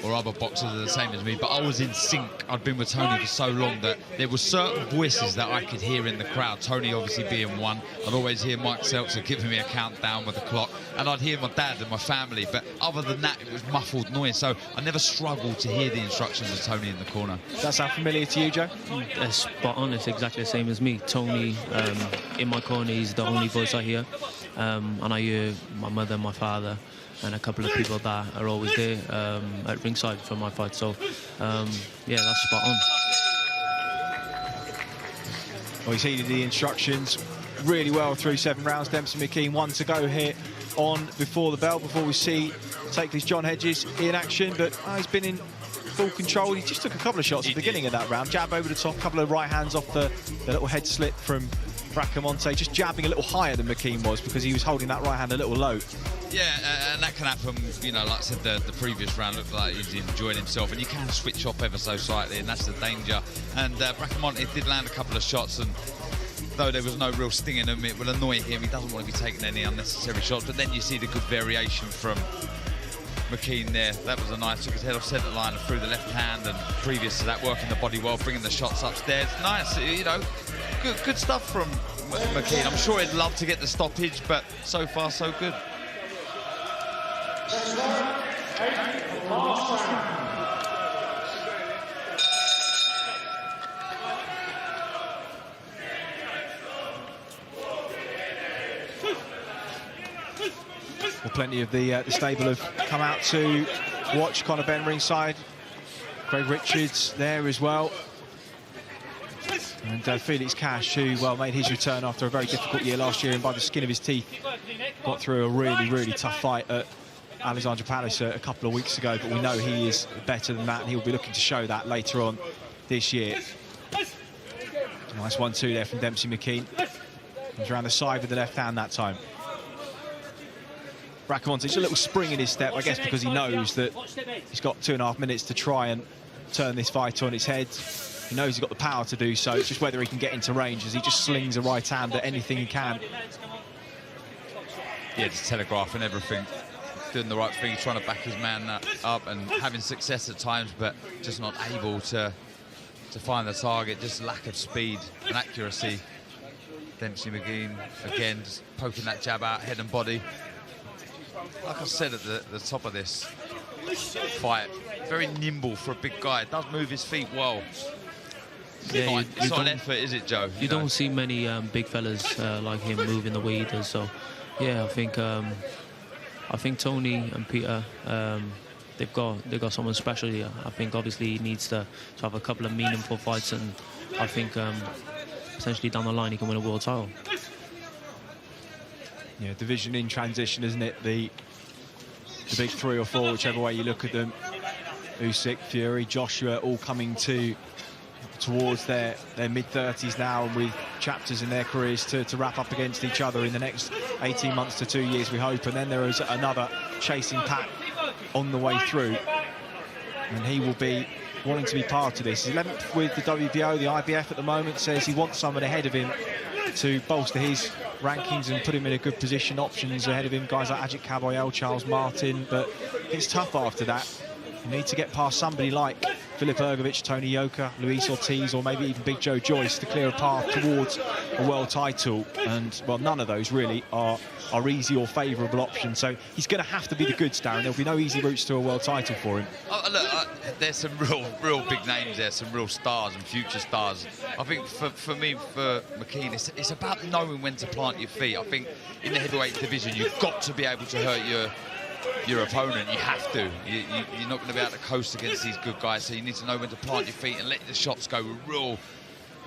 other boxers are the same as me, but I was in sync. I'd been with Toni for so long that there were certain voices that I could hear in the crowd. Toni obviously being one. I'd always hear Mike Seltzer giving me a countdown with the clock, and I'd hear my dad and my family, but other than that it was muffled noise, so I never struggled to hear the instructions of Toni in the corner. Does that sound familiar to you, Joe? It's spot on, it's exactly the same as me. Toni in my corner, he's the only voice I hear, and I hear my mother, my father, and a couple of people that are always there at ringside for my fight. So, yeah, that's spot on. Well, he's heeded the instructions really well through 7 rounds. Dempsey McKean, 1 to go here on Before the Bell, before we see Takeley's John Hedges in action. But he's been in full control. He just took a couple of shots at the beginning of that round. Jab over the top, couple of right hands off the little head slip from Bracamonte, just jabbing a little higher than McKean was because he was holding that right hand a little low. Yeah, and that can happen, you know, like I said, the previous round looked like he's enjoying himself, and you can switch off ever so slightly, and that's the danger. And Bracamonte did land a couple of shots, and though there was no real sting in him, it will annoy him. He doesn't want to be taking any unnecessary shots, but then you see the good variation from McKean there. That was a nice, took his head off centre line and threw the left hand, and previous to that, working the body well, bringing the shots upstairs. Nice, you know, good stuff from McKean. I'm sure he'd love to get the stoppage, but so far so good. Well, plenty of the stable have come out to watch Conor Benn ringside. Craig Richards there as well. And Felix Cash, who, well, made his return after a very difficult year last year and by the skin of his teeth got through a really, really tough fight at Alexander Palace a couple of weeks ago. But we know he is better than that, and he'll be looking to show that later on this year. Nice 1-2 there from Dempsey McKean. He's around the side with the left hand that time. Bracamonte, just a little spring in his step, I guess, because he knows that he's got 2.5 minutes to try and turn this fight on its head. He knows he's got the power to do so. It's just whether he can get into range as he just slings a right hand at anything he can. Yeah, just telegraphing everything, doing the right thing, trying to back his man up and having success at times, but just not able to find the target. Just lack of speed and accuracy. Dempsey McKean, again, just poking that jab out, head and body. Like I said at the top of this fight, very nimble for a big guy. Does move his feet well. Yeah, it's not an effort, is it, Joe? You don't see many big fellas like him moving the way he does. So, yeah, I think Toni and Peter, they've got someone special here. I think obviously he needs to have a couple of meaningful fights, and I think potentially down the line he can win a world title. Yeah, division in transition, isn't it? The big 3 or 4, whichever way you look at them. Usyk, Fury, Joshua, all coming towards their mid-30s now, and with chapters in their careers to wrap up against each other in the next 18 months to 2 years, we hope. And then there is another chasing pack on the way through, and he will be wanting to be part of this. He's 11th with the WBO. The IBF at the moment says he wants someone ahead of him to bolster his rankings and put him in a good position. Options ahead of him, guys like Ajit Kaboyel, Charles Martin, but it's tough after that. You need to get past somebody like Filip Ergovic, Tony Yoka, Luis Ortiz, or maybe even Big Joe Joyce to clear a path towards a world title. And, well, none of those really are easy or favourable options. So he's going to have to be the goods, Darren. There'll be no easy routes to a world title for him. Look, there's some real big names there, some real stars and future stars. I think for me, for McKean, it's about knowing when to plant your feet. I think in the heavyweight division, you've got to be able to hurt your opponent. You have to. You're not going to be able to coast against these good guys, so you need to know when to plant your feet and let the shots go with real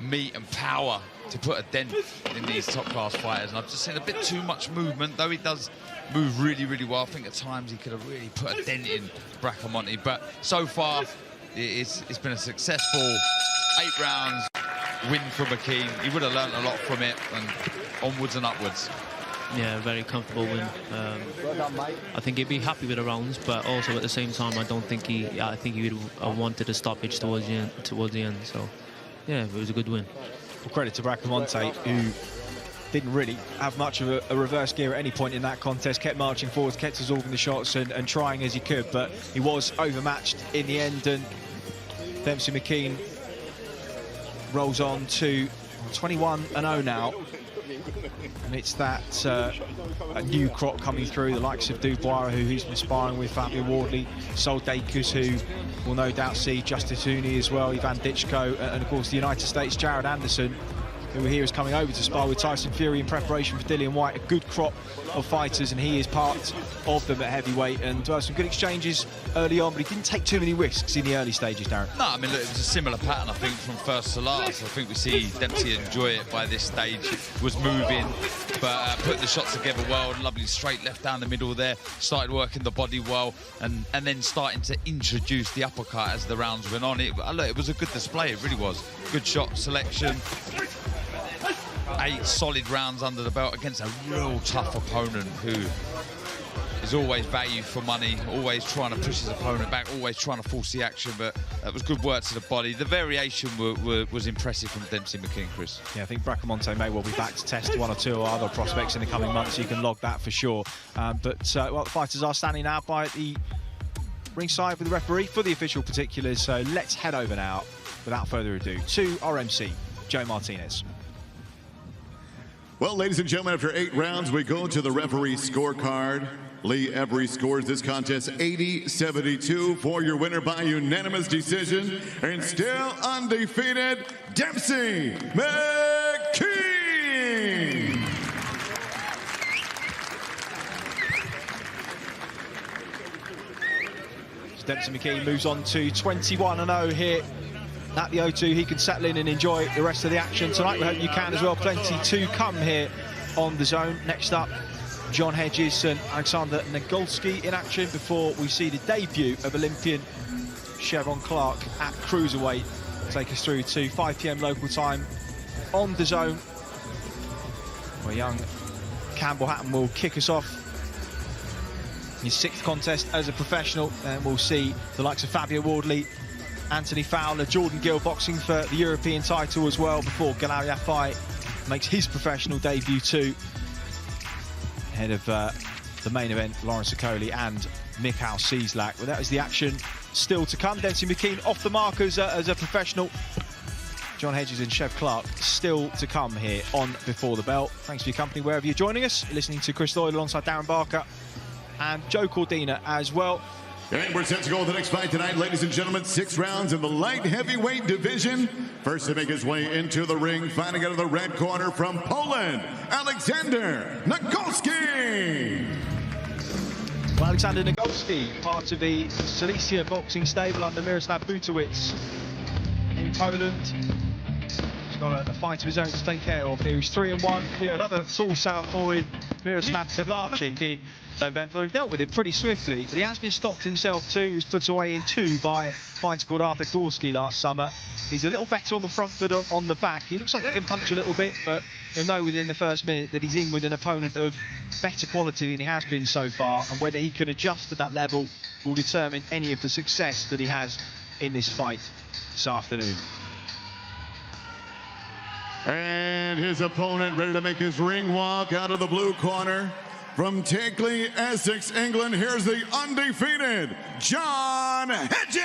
meat and power to put a dent in these top-class fighters. And I've just seen a bit too much movement, though he does move really, really well. I think at times he could have really put a dent in Bracamonte, but so far it's been a successful 8 rounds win for McKean. He would have learned a lot from it, and onwards and upwards. Yeah, very comfortable win. I think he'd be happy with the rounds, but also at the same time, I think he would have wanted a stoppage towards the end. So, yeah, it was a good win. Well, credit to Bracamonte, who didn't really have much of a reverse gear at any point in that contest. Kept marching forwards, kept absorbing the shots and trying as he could, but he was overmatched in the end. And Dempsey McKean rolls on to 21-0 now. And it's that a new crop coming through, the likes of Dubois, who he's been sparring with, Fabio Wardley, Sol Dacus, who will no doubt see Justice Huni as well, Ivan Ditchko, and of course the United States, Jared Anderson, who we hear is coming over to spar with Tyson Fury in preparation for Dillian White. A good crop of fighters, and he is part of them at heavyweight. And some good exchanges early on, but he didn't take too many risks in the early stages, Darren. No, I mean, look, it was a similar pattern, I think, from first to last. I think we see Dempsey enjoy it by this stage. Was moving, but putting the shots together well. Lovely straight left down the middle there. Started working the body well, and then starting to introduce the uppercut as the rounds went on. Look, it was a good display, it really was. Good shot selection. 8 solid rounds under the belt against a real tough opponent who is always value for money, always trying to push his opponent back, always trying to force the action, but that was good work to the body. The variation was impressive from Dempsey McKean, Chris. Yeah, I think Bracamonte may well be back to test 1 or 2 other prospects in the coming months. You can log that for sure. Well, the fighters are standing now by the ringside with the referee for the official particulars. So let's head over now, without further ado, to RMC, Joe Martinez. Well, ladies and gentlemen, after 8 rounds, we go to the referee scorecard. Lee Every scores this contest 80-72 for your winner by unanimous decision. And still undefeated, Dempsey McKean. Dempsey McKean moves on to 21-0 here at the O2. He can settle in and enjoy the rest of the action tonight. We hope you can as well. Plenty to come here on the zone. Next up, John Hedges and Aleksander Nagolski in action before we see the debut of Olympian Cheavon Clarke at cruiserweight. Take us through to 5 p.m. local time on the zone, where young Campbell Hatton will kick us off his 6th contest as a professional, and we'll see the likes of Fabio Wardley, Anthony Fowler, Jordan Gill boxing for the European title as well before Galal Yafai makes his professional debut too. Ahead of the main event, Lawrence Okolie and MICHAL CIESLAK. Well, that is the action still to come. Dempsey McKean off the mark as a professional. John Hedges and Chev Clarke still to come here on Before the Bell. Thanks for your company wherever you're joining us. You're listening to Chris Lloyd alongside Darren Barker and Joe Cordina as well. And we're set to go with the next fight tonight, ladies and gentlemen. 6 rounds in the light heavyweight division. First to make his way into the ring, fighting out of the red corner from Poland, Aleksander Nagolski. Well, Aleksander Nagolski, part of the Silesia boxing stable under Miroslav Butowicz in Poland. He's got a fight of his own to take care of here. He's 3-1. Here, another tall southpaw, Miroslav Butowicz. November, dealt with it pretty swiftly, but he has been stopped himself too. He was put away in 2 by a fighter called Arthur Gorski last summer. He's a little better on the front but on the back. He looks like he can punch a little bit, but you'll know within the first minute that he's in with an opponent of better quality than he has been so far, and whether he can adjust to that level will determine any of the success that he has in this fight this afternoon. And his opponent ready to make his ring walk out of the blue corner. From Tankley, Essex, England, here's the undefeated John Hedges.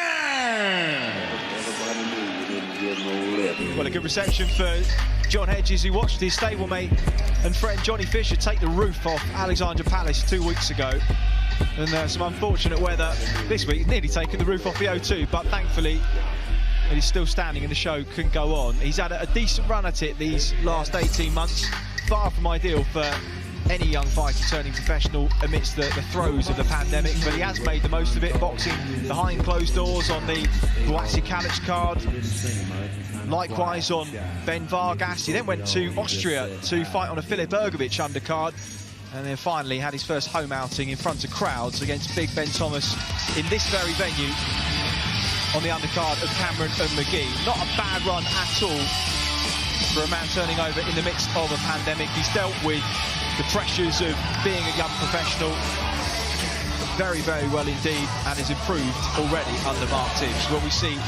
Well, a good reception for John Hedges, who watched his stablemate and friend Johnny Fisher take the roof off Alexandra Palace 2 weeks ago. And some unfortunate weather this week, nearly taken the roof off the O2, but thankfully it is still standing and the show can go on. He's had a decent run at it these last 18 months, far from ideal for any young fighter turning professional amidst the throes of the pandemic, but he has made the most of it, boxing behind closed doors on the Boaci Kalic card, likewise on Ben Vargas. He then went to Austria to fight on a Filip Ergovic undercard, and then finally had his first home outing in front of crowds against Big Ben Thomas in this very venue on the undercard of Cameron and McGee. Not a bad run at all for a man turning over in the midst of a pandemic. He's dealt with the pressures of being a young professional very, very well indeed, and has improved already under Mark Tibbs. Will we see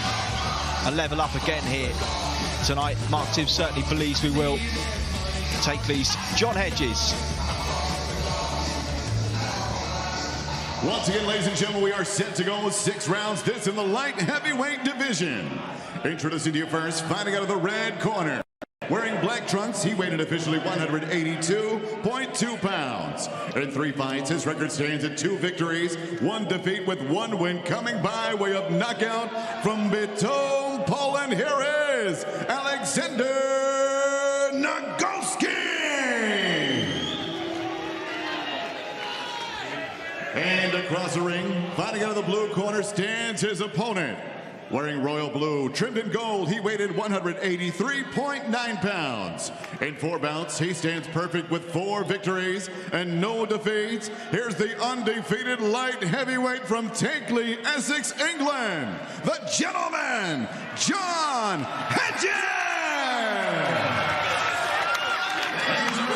a level up again here tonight? Mark Tibbs certainly believes we will. Take please John Hedges. Once again, ladies and gentlemen, we are set to go with 6 rounds. This in the light heavyweight division. Introducing to you first, fighting out of the red corner, wearing black trunks, he weighed in officially 182.2 pounds. In 3 fights, his record stands at 2 victories, 1 defeat with 1 win, coming by way of knockout from Bytom, Poland. Here is Aleksander Nagolski. And across the ring, fighting out of the blue corner, stands his opponent. Wearing royal blue, trimmed in gold, he weighed 183.9 pounds. In 4 bouts, he stands perfect with 4 victories and no defeats. Here's the undefeated light heavyweight from Tankley, Essex, England, the gentleman, John Hedges!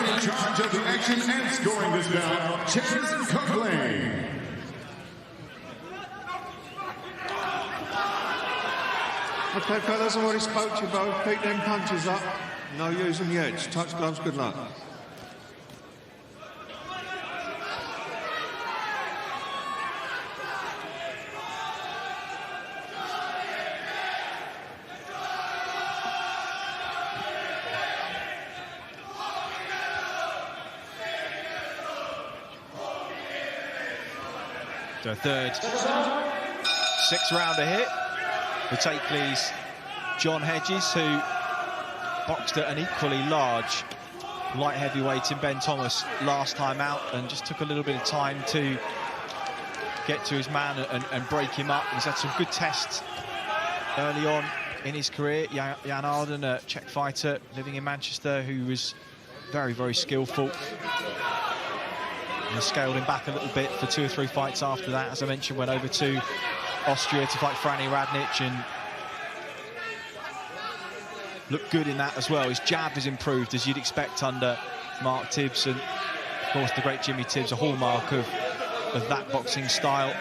In charge of the action and scoring this bout, Cheavon. Okay, fellas, I already spoke to you both. Keep them punches up. No using the edge. Touch gloves, good luck. So a third, 6th rounder hit. The Takeley's John Hedges, who boxed at an equally large light heavyweight in Ben Thomas last time out, and just took a little bit of time to get to his man and break him up. He's had some good tests early on in his career. Jan Arden, a Czech fighter living in Manchester, who was very, very skillful. And scaled him back a little bit for 2 or 3 fights after that. As I mentioned, went over to Austria to fight Franny Radnic and looked good in that as well. His jab has improved, as you'd expect under Mark Tibbs, and of course the great Jimmy Tibbs, a hallmark of that boxing style.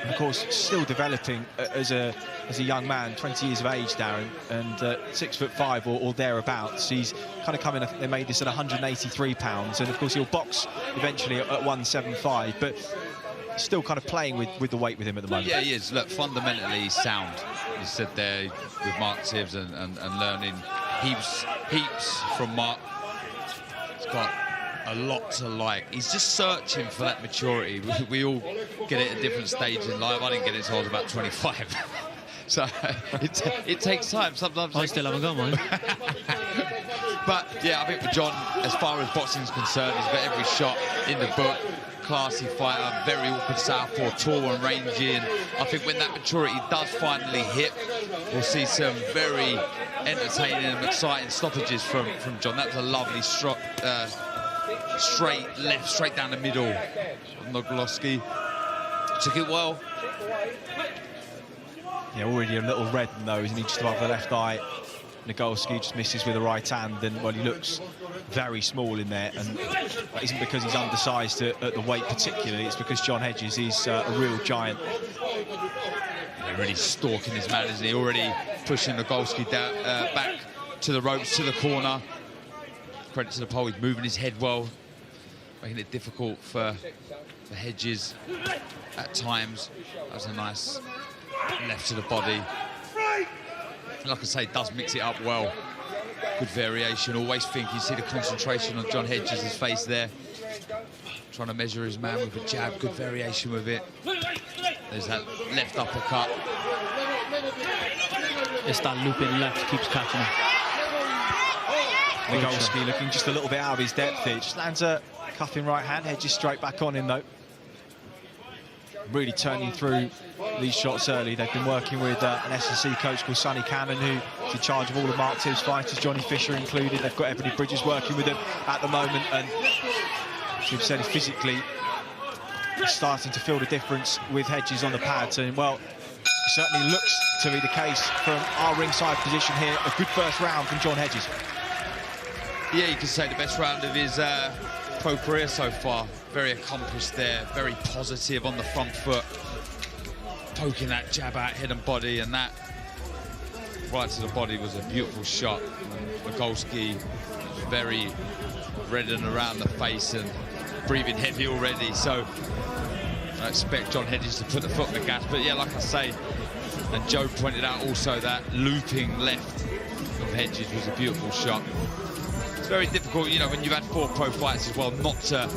And of course, still developing as a young man, 20 years of age, Darren, and 6'5" or thereabouts. He's kind of coming. They made this at 183 pounds, and of course he'll box eventually at 175, but still kind of playing with the weight with him at the moment. Yeah, he is. Look, fundamentally he's sound. He said there with Mark Tibbs and learning heaps from Mark. He's got a lot to like. He's just searching for that maturity. We all get it at different stages in life. I didn't get it until I was about 25. So it takes time. Sometimes I still haven't got mine. But yeah, I think for John, as far as boxing is concerned, he's got every shot in the book. Classy fighter, very awkward southpaw, tall and rangy, and I think when that maturity does finally hit, we'll see some very entertaining and exciting stoppages from John. That was a lovely straight left, straight down the middle. Nagolski took it well. Yeah, already a little red though, isn't he, just above the left eye. Nagolski just misses with the right hand, and well, he looks very small in there, and that isn't because he's undersized at the weight particularly, it's because John Hedges is a real giant. Yeah, really stalking his man, isn't he? Already pushing Nagolski down, back to the ropes, to the corner. Credit to the pole, he's moving his head well, making it difficult for Hedges at times. That was a nice left to the body. Like I say, does mix it up well. Good variation. Always think you see the concentration on John Hedges' face there. Trying to measure his man with a jab. Good variation with it. There's that left uppercut. It's that looping left keeps catching him. Nagolski looking just a little bit out of his depth here. Just lands a cuffing right hand. Hedges straight back on him though. Really turning through these shots early. They've been working with an S&C coach called Sonny Cannon, who's in charge of all of Mark Tibbs' fighters, Johnny Fisher included. They've got Ebony Bridges working with them at the moment, and Tibbs said physically starting to feel the difference with Hedges on the pads. And well, it certainly looks to be the case from our ringside position here. A good first round from John Hedges. Yeah, you could say the best round of his pro career so far. Very accomplished there, very positive on the front foot, poking that jab out head and body, and that right to the body was a beautiful shot. Nagolski was very red and around the face and breathing heavy already, so I expect John Hedges to put the foot on the gas. But yeah, like I say, and Joe pointed out also, that looping left of Hedges was a beautiful shot. It's very difficult, you know, when you've had 4 pro fights as well, not to,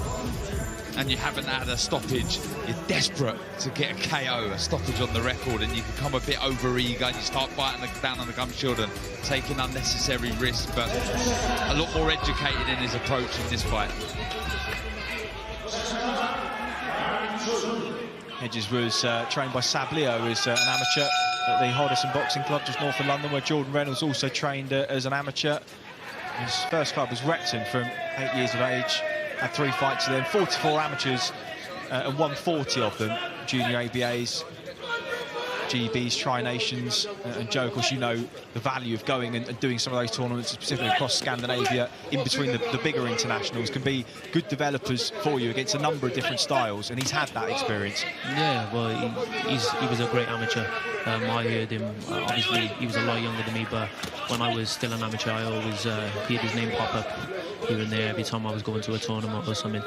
and you haven't had a stoppage, you're desperate to get a KO, a stoppage on the record, and you become a bit over-eager and you start biting down on the gum shield and taking unnecessary risks, but a lot more educated in his approach in this fight. Hedges was trained by Sablio as an amateur at the Hoddesdon Boxing Club just north of London, where Jordan Reynolds also trained as an amateur. His first club was Repton from 8 years of age. Had 3 fights then, 44 amateurs and won 40 of them. Junior ABAs, GBs, Tri-Nations, and Joe, of course, you know the value of going and doing some of those tournaments, specifically across Scandinavia, in between the bigger internationals, can be good developers for you against a number of different styles, and he's had that experience. Yeah, well, he was a great amateur. I heard him, obviously he was a lot younger than me, but when I was still an amateur, I always heard his name pop up here and there every time I was going to a tournament or something.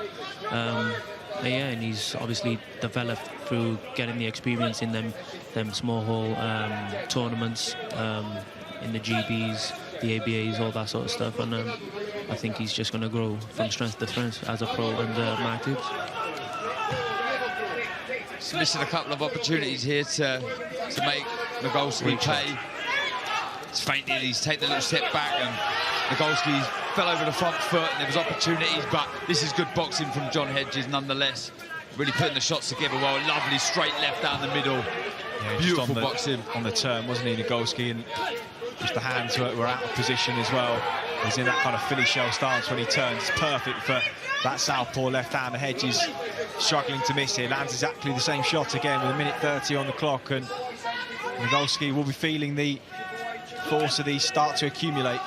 Yeah, and he's obviously developed through getting the experience in them small hall tournaments, in the GBs, the ABAs, all that sort of stuff, and I think he's just going to grow from strength to strength as a pro under Mark Tibbs. He's missing a couple of opportunities here to make Nagolski pay. He's fainted, he's taken a little step back, and Nagolski fell over the front foot, and there was opportunities, but this is good boxing from John Hedges nonetheless. Really putting the shots together well. Lovely straight left down the middle. Yeah, beautiful boxing. On the turn, wasn't he, Nagolski? And just the hands were out of position as well. He's in that kind of Philly shell stance when he turns. It's perfect for that southpaw left-hander. Hedges struggling to miss it. Lands exactly the same shot again with 1:30 on the clock. And Nagolski will be feeling the force of these start to accumulate.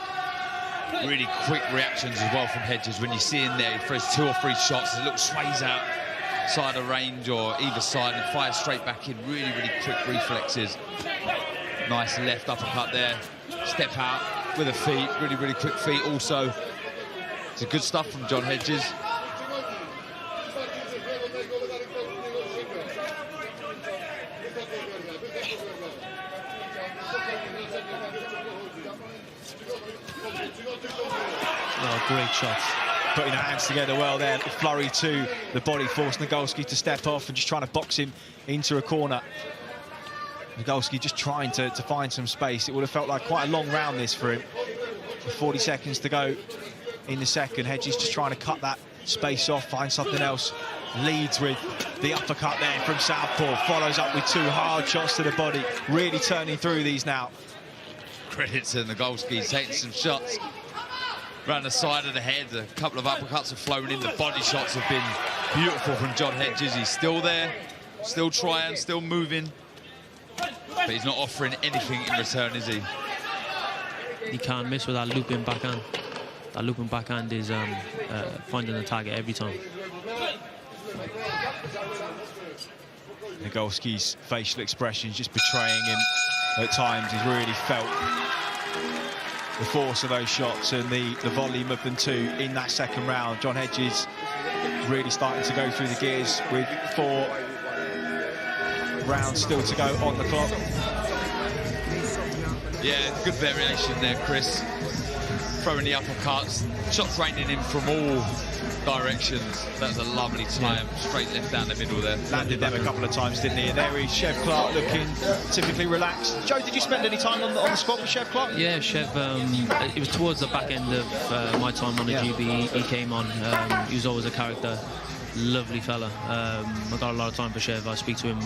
Really quick reactions as well from Hedges. When you see him there, he throws 2 or 3 shots, a little sways out side of range or either side and fires straight back in. Really, really quick reflexes. Nice left uppercut there. Step out with the feet. Really, really quick feet also. It's good stuff from John Hedges. Oh, great shots. Putting the hands together well there. Flurry to the body, forced Nagolski to step off and just trying to box him into a corner. Nagolski just trying to find some space. It would have felt like quite a long round this for him. With 40 seconds to go in the second. Hedges just trying to cut that space off, find something else. Leads with the uppercut there from southpaw. Follows up with 2 hard shots to the body. Really turning through these now. Credit to Nagolski. He's taking some shots around the side of the head. A couple of uppercuts have flown in. The body shots have been beautiful from John Hedges. He's still there, still trying, still moving. But he's not offering anything in return, is he? He can't miss with that looping backhand. That looping backhand is finding the target every time. Nagolski's facial expressions just betraying him at times. He's really felt the force of those shots and the volume of them too in that second round. John Hedges really starting to go through the gears with 4 rounds still to go on the clock. Yeah, good variation there, Chris. Throwing the uppercuts, shots raining in from all directions. That's a lovely time, straight left down the middle there. Landed them a couple of times, didn't he? And there is Chev Clarke looking typically relaxed. Joe, did you spend any time on the squad with Chev Clarke? Yeah, Chev, it was towards the back end of my time on the GB. He came on. He was always a character. Lovely fella. I got a lot of time for Chev. I speak to him.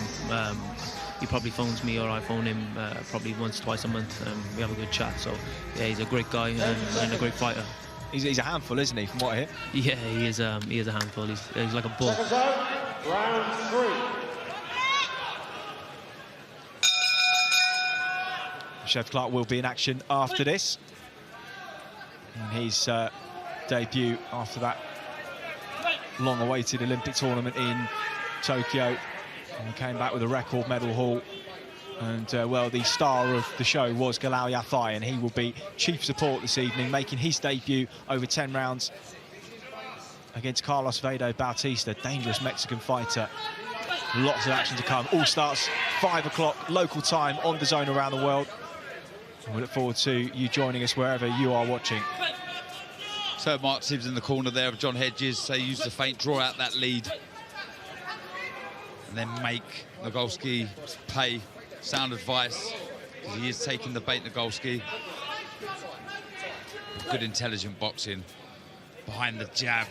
He probably phones me or I phone him probably once, twice a month. We have a good chat. So, yeah, he's a great guy and a great fighter. He's a handful, isn't he, from what I hear? Yeah, he is a handful. He's like a bull. Round 3. Chev Clarke will be in action after this. In his debut after that long-awaited Olympic tournament in Tokyo. And he came back with a record medal haul. And, well, the star of the show was Galal Yafai, and he will be chief support this evening, making his debut over 10 rounds against Carlos Vedo Bautista, dangerous Mexican fighter. Lots of action to come. All starts 5 o'clock local time on DAZN around the world. And we look forward to you joining us wherever you are watching. So Mark Sibbs in the corner there of John Hedges. They use the feint, draw out that lead, and then make Nagolski pay. Sound advice, because he is taking the bait, Nagolski. Good intelligent boxing. Behind the jab,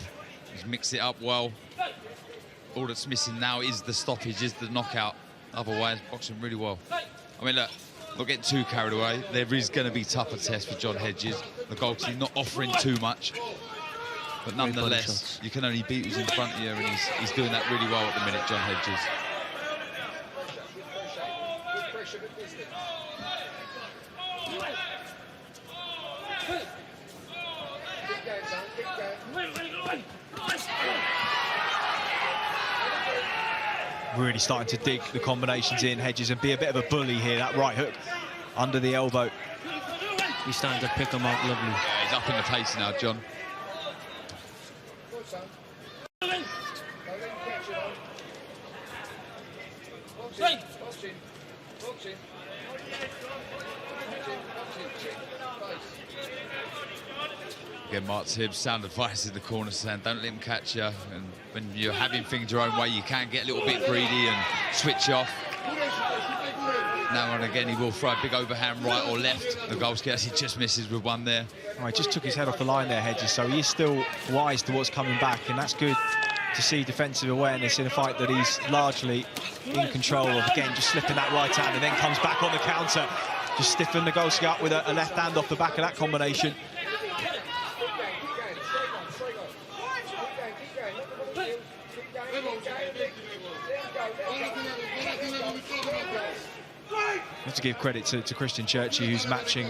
he's mixed it up well. All that's missing now is the stoppage, is the knockout. Otherwise, boxing really well. I mean, look, not getting too carried away. There is going to be tougher tests for John Hedges. Nagolski not offering too much. But nonetheless, you can only beat who's in front of you, and he's doing that really well at the minute, John Hedges. Really starting to dig the combinations in, Hedges, and be a bit of a bully here. That right hook under the elbow. He's starting to pick him up lovely. Yeah, he's up in the pace now, John. Again, Mark Tibbs, sound advice in the corner saying don't let him catch you. And when you're having things your own way, you can get a little bit greedy and switch off. Now and again, he will throw a big overhand right or left. Nagolski actually just misses with one there. Oh, he just took his head off the line there, Hedges, so he is still wise to what's coming back, and that's good to see defensive awareness in a fight that he's largely in control of. Again, just slipping that right hand and then comes back on the counter. Just stiffen Nagolski up with a left hand off the back of that combination. I have to give credit to Christian Churchy, who's matching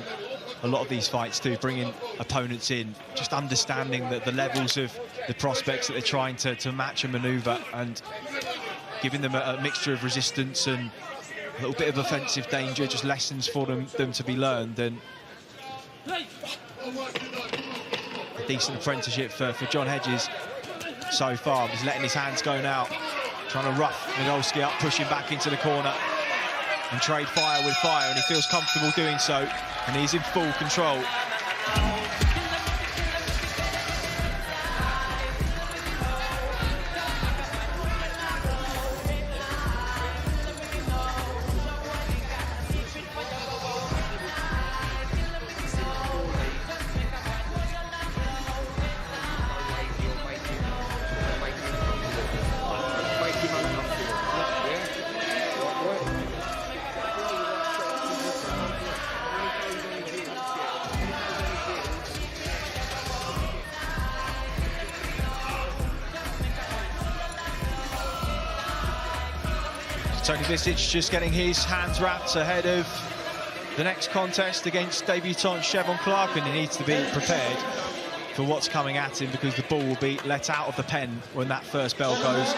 a lot of these fights too, bringing opponents in, just understanding the levels of the prospects that they're trying to match and manoeuvre, and giving them a mixture of resistance and a little bit of offensive danger, just lessons for them to be learned. And a decent apprenticeship for John Hedges so far. He's letting his hands go now, trying to rough Nagolski up, push him back into the corner and trade fire with fire, and he feels comfortable doing so, and he's in full control. Toni Visic just getting his hands wrapped ahead of the next contest against debutant Cheavon Clarke, and he needs to be prepared for what's coming at him, because the ball will be let out of the pen when that first bell goes.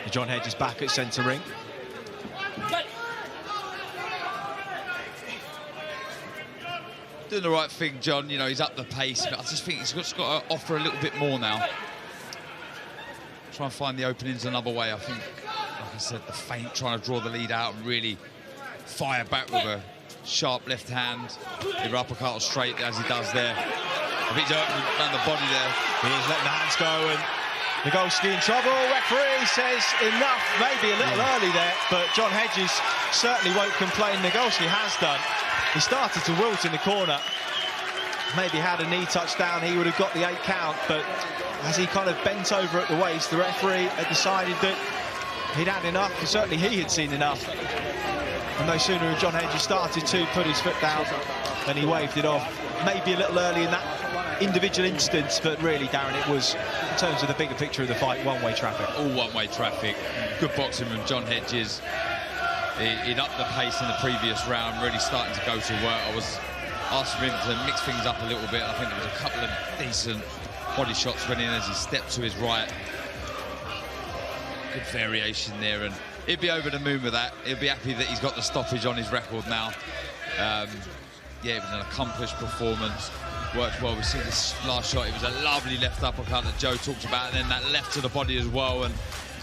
John Hedges back at centre ring. Doing the right thing, John. You know, he's up the pace, but I just think he's just got to offer a little bit more now. Try and find the openings another way. I think, like I said, the feint, trying to draw the lead out and really fire back with a sharp left hand, either uppercut or straight, as he does there. I think he's around the body there. He's letting the hands go, and Nagolski in trouble. Referee says enough, maybe a little early there, but John Hedges certainly won't complain. Nagolski has done. He started to wilt in the corner. Maybe had a knee touch down, he would have got the 8 count, but as he kind of bent over at the waist, the referee had decided that he'd had enough, and certainly he had seen enough. And no sooner had John Hedges started to put his foot down than he waved it off. Maybe a little early in that individual instance, but really, Darren, it was, in terms of the bigger picture of the fight, one-way traffic. All one-way traffic. Good boxing from John Hedges. He'd upped the pace in the previous round, really starting to go to work. I was asking him to mix things up a little bit. I think there was a couple of decent body shots went in as he stepped to his right. Good variation there, and he'd be over the moon with that. He'll be happy that he's got the stoppage on his record now. Yeah, it was an accomplished performance. Worked well. We see this last shot. It was a lovely left uppercut that Joe talked about, and then that left to the body as well. And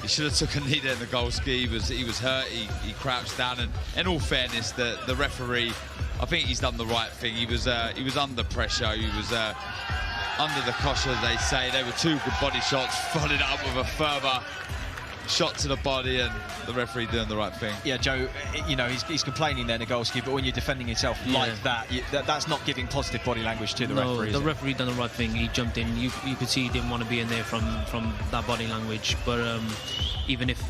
he should have took a knee there, Nagolski. He was hurt. He crouched down. And in all fairness, the referee, I think he's done the right thing. He was under pressure. He was under the cosh, as they say. They were 2 good body shots, followed up with a further shot to the body, and the referee doing the right thing. Yeah, Joe, you know, he's complaining there, Nagolski, but when you're defending yourself like that, that's not giving positive body language to the referee. The referee done the right thing. He jumped in. You could see he didn't want to be in there from that body language. But even if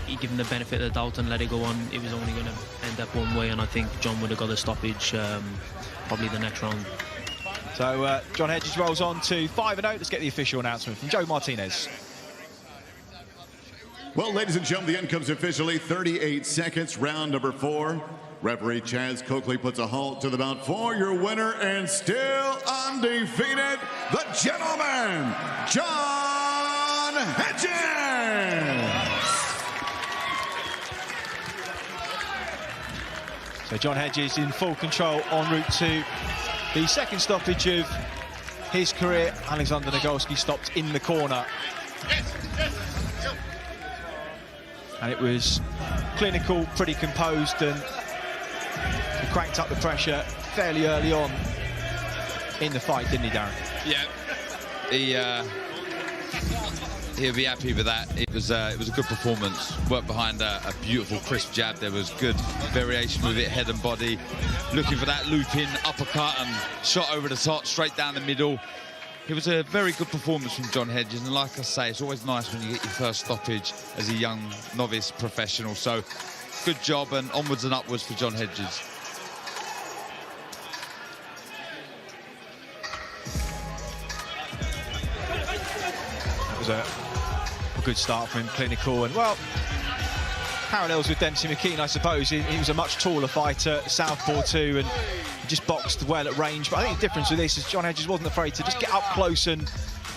he gave him the benefit of the doubt and let it go on, it was only going to end up one way, and I think John would have got a stoppage probably the next round. So John Hedges rolls on to 5-0. Let's get the official announcement from Joe Martinez. Well, ladies and gentlemen, the end comes officially 38 seconds, round number 4. Referee Chaz Okolie puts a halt to the bout for your winner and still undefeated, the gentleman, John Hedges. So John Hedges in full control en route to the second stoppage of his career. Aleksander Nagolski stopped in the corner. And it was clinical, pretty composed, and he cranked up the pressure fairly early on in the fight, didn't he, Darren? Yeah, he'll be happy with that. It was a good performance. Worked behind a beautiful crisp jab. There was good variation with it, head and body. Looking for that loop-in uppercut and shot over the top, straight down the middle. It was a very good performance from John Hedges, and like I say, it's always nice when you get your first stoppage as a young novice professional. So good job, and onwards and upwards for John Hedges. That was a good start for him, clinical, and well, parallels with Dempsey McKean, I suppose. He was a much taller fighter, southpaw too, and just boxed well at range. But I think the difference with this is John Hedges wasn't afraid to just get up close and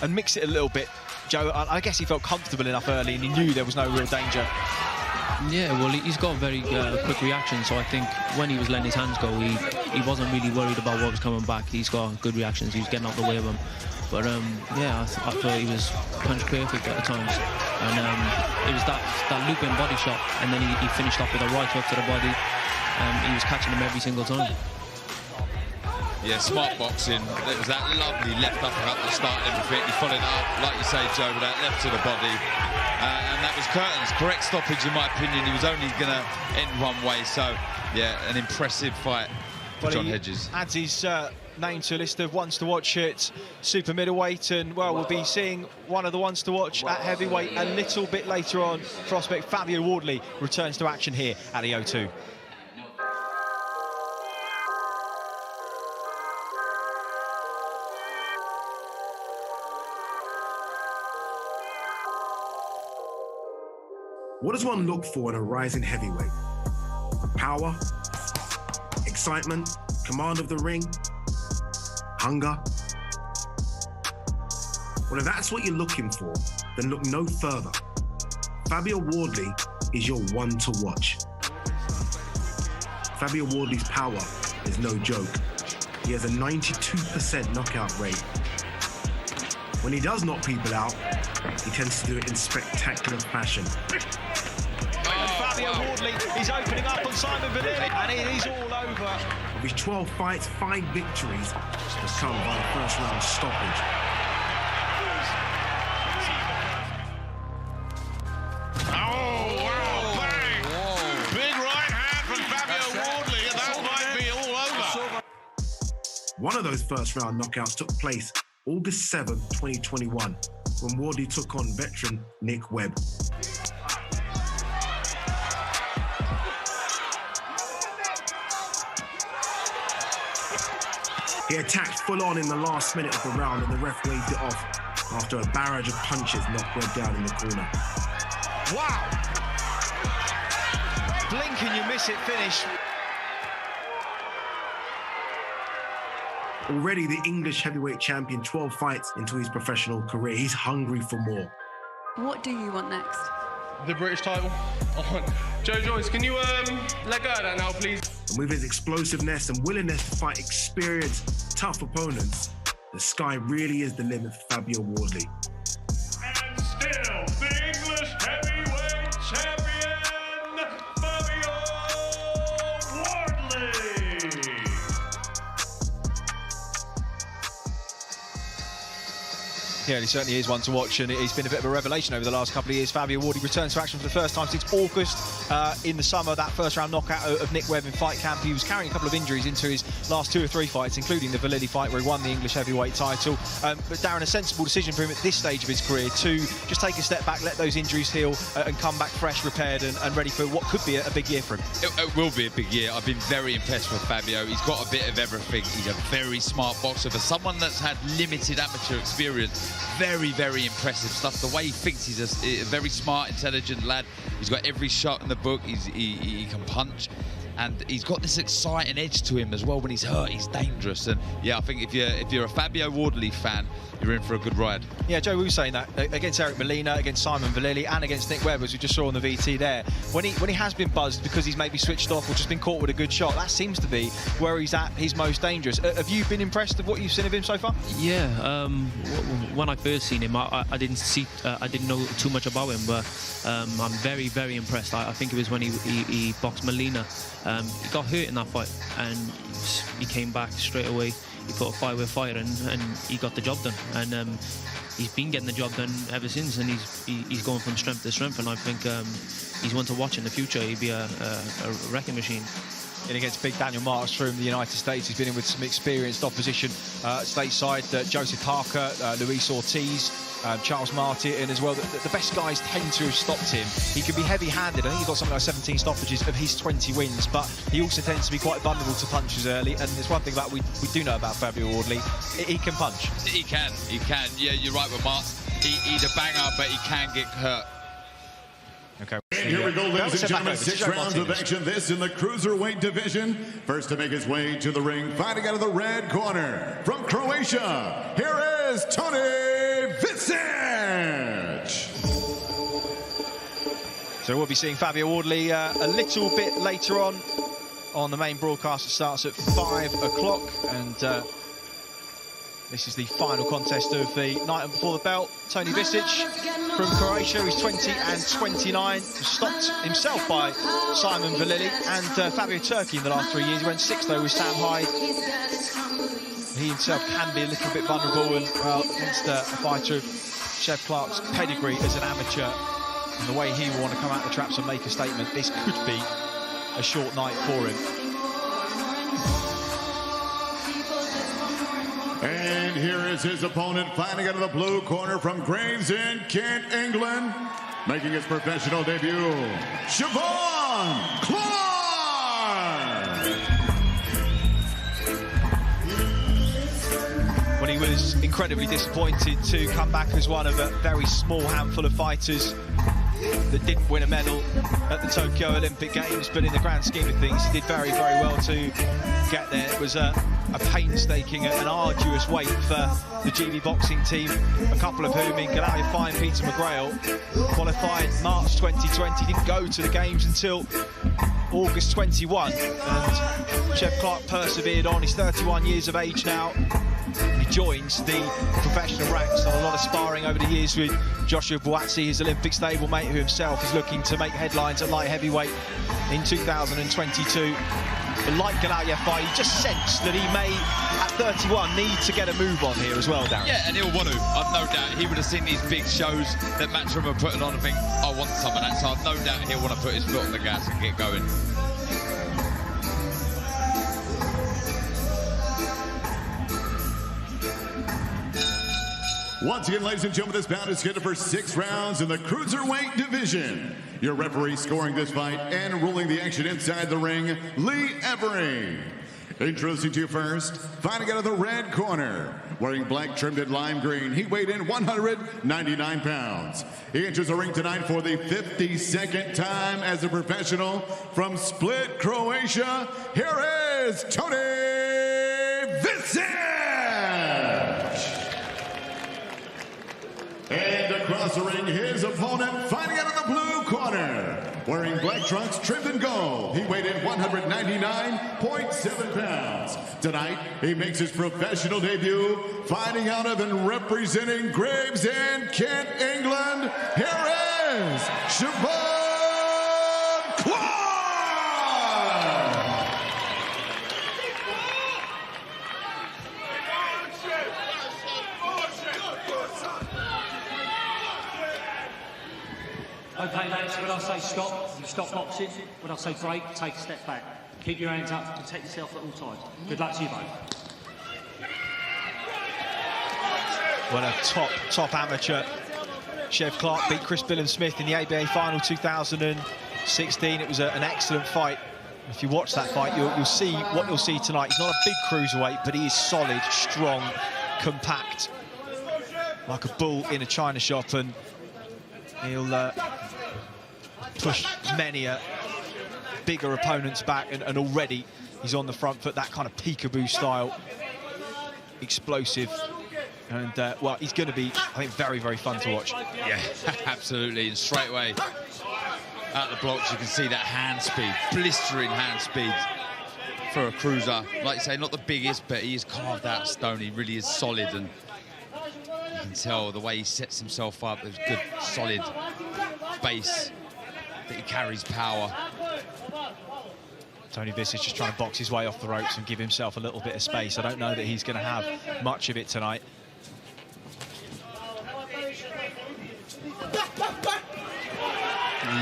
mix it a little bit. Joe, I guess he felt comfortable enough early and he knew there was no real danger. Yeah, well, he's got a very quick reaction, so I think when he was letting his hands go, he wasn't really worried about what was coming back. He's got good reactions, he was getting out the way of him. But yeah, I thought he was punch perfect at times. And it was that loop-in body shot, and then he finished off with a right hook to the body. He was catching him every single time. Yeah, smart boxing. It was that lovely left uppercut at the start and everything. He followed it up, like you say, Joe, with that left to the body. And that was Curtin's correct stoppage, in my opinion. He was only going to end one way. So, yeah, an impressive fight for John Hedges. Adds his name to a list of ones to watch at super middleweight, and well, we'll be seeing one of the ones to watch at heavyweight a little bit later on. Prospect Fabio Wardley returns to action here at the O2. What does one look for in a rising heavyweight? Power, excitement, command of the ring, hunger? Well, if that's what you're looking for, then look no further. Fabio Wardley is your one to watch. Fabio Wardley's power is no joke. He has a 92% knockout rate. When he does knock people out, he tends to do it in spectacular fashion. Fabio Wardley is opening up on Simon Vallely, and it is all over. Of his 12 fights, 5 victories has come by the first round stoppage. Oh, wow, bang! Whoa. Big right hand from Fabio Wardley, and that might be all over. One of those first round knockouts took place August 7, 2021, when Wardley took on veteran Nick Webb. He attacked full on in the last minute of the round, and the ref waved it off after a barrage of punches knocked Webb down in the corner. Wow! Blink and you miss it finish. Already the English heavyweight champion, 12 fights into his professional career. He's hungry for more. What do you want next? The British title. Joe Joyce, can you let go of that now, please? And with his explosiveness and willingness to fight experienced, tough opponents, the sky really is the limit for Fabio Wardley. And still, the English heavyweight champion, Fabio Wardley. Yeah, he certainly is one to watch, and he's been a bit of a revelation over the last couple of years. Fabio Wardley returns to action for the first time since August in the summer. That first round knockout of Nick Webb in fight camp. He was carrying a couple of injuries into his last 2 or 3 fights, including the Vallely fight where he won the English heavyweight title. But Darren, a sensible decision for him at this stage of his career to just take a step back, let those injuries heal, and come back fresh, repaired, and ready for what could be a big year for him. It will be a big year. I've been very impressed with Fabio. He's got a bit of everything. He's a very smart boxer. For someone that's had limited amateur experience, very, very impressive stuff. The way he thinks, he's a very smart, intelligent lad. He's got every shot in the book. He can punch. and he's got this exciting edge to him as well. When he's hurt, he's dangerous. And yeah, I think if you're a Fabio Wardley fan, you're in for a good ride. Yeah, Joe, we were saying that against Eric Molina, against Simon Vallely, and against Nick Webb, as we just saw on the VT there. When he has been buzzed because he's maybe switched off or just been caught with a good shot, that seems to be where he's at his most dangerous. Have you been impressed with what you've seen of him so far? Yeah, when I first seen him, I didn't know too much about him, but I'm very, very impressed. I think it was when he boxed Molina. He got hurt in that fight, and he came back straight away. He put a fight with fire, and he got the job done. And he's been getting the job done ever since, and he's going from strength to strength. And I think he's one to watch in the future. He'd be a wrecking machine. In against big Daniel Marks from the United States. He's been in with some experienced opposition stateside. Joseph Parker, Luis Ortiz, Charles Martin as well. The best guys tend to have stopped him. He can be heavy-handed. I think he's got something like 17 stoppages of his 20 wins, but he also tends to be quite vulnerable to punches early. And there's one thing about we do know about Fabio Wardley. He can punch. He can. Yeah, you're right with Marks. He's a banger, but he can get hurt. Okay. And here we go, ladies and gentlemen, 6 rounds of action. This in the cruiserweight division. First to make his way to the ring, fighting out of the red corner from Croatia. Here is Toni Visic. So we'll be seeing Fabio Wardley a little bit later on the main broadcast. It starts at 5 o'clock, and this is the final contest of the night before the belt. Toni Visic from Croatia, he's 20 and 29, stopped himself by Simon Vallely and Fabio Turki in the last 3 years. He went 6th though with Sam Hyde. He himself can be a little bit vulnerable, and well, against a fighter of Chev Clarke's pedigree as an amateur and the way he will want to come out the traps and make a statement, this could be a short night for him. And here is his opponent, fighting out of the blue corner from Gravesend, Kent, England, making his professional debut, Cheavon Clarke. When he was incredibly disappointed to come back as one of a very small handful of fighters that didn't win a medal at the Tokyo Olympic Games, but in the grand scheme of things, he did very, very well to get there. It was a painstaking and arduous wait for the GB boxing team, a couple of whom in Galaia Fine, Peter McGrail, qualified March 2020, didn't go to the Games until August 21, and Chev Clarke persevered on. He's 31 years of age now. He joins the professional ranks, done a lot of sparring over the years with Joshua Buatsi, his Olympic stablemate, who himself is looking to make headlines at light heavyweight in 2022. But like Galaia Fight, you just sense that he may, at 31, need to get a move on here as well, Darren. Yeah, and he'll want to. I've no doubt he would have seen these big shows that Matchroom are putting on and think, I want some of that. So I've no doubt he'll want to put his foot on the gas and get going. Once again, ladies and gentlemen, this bout is scheduled for 6 rounds in the cruiserweight division. Your referee scoring this fight and ruling the action inside the ring, Lee Every. Introducing to you first, fighting out of the red corner, wearing black trimmed in lime green. He weighed in 199 pounds. He enters the ring tonight for the 52nd time as a professional from Split, Croatia. Here is Toni Visic. And across the ring, his opponent, fighting out of the blue corner, wearing black trunks trimmed in gold. He weighed in 199.7 pounds. Tonight, he makes his professional debut, fighting out of and representing Gravesend, Kent, England. Here is Cheavon Clarke. Okay, lads, when I say stop, you stop boxing. When I say break, take a step back. Keep your hands up, protect yourself at all times. Good luck to you both. Well, a top amateur. Chev Clarke beat Chris Billham-Smith in the ABA final 2016. It was an excellent fight. If you watch that fight, you'll see what you'll see tonight. He's not a big cruiserweight, but he is solid, strong, compact, like a bull in a china shop, and he'll push many a bigger opponents back, and already he's on the front foot, that kind of peekaboo style, explosive. And, well, he's going to be, I think, very, very fun to watch. Yeah, absolutely. And straight away, at the blocks, you can see that hand speed, blistering hand speed for a cruiser. Like you say, not the biggest, but he is carved out of stone. He really is solid, and you can tell the way he sets himself up. There's good, solid base that he carries power. Toni Visic just trying to box his way off the ropes and give himself a little bit of space. I don't know that he's going to have much of it tonight.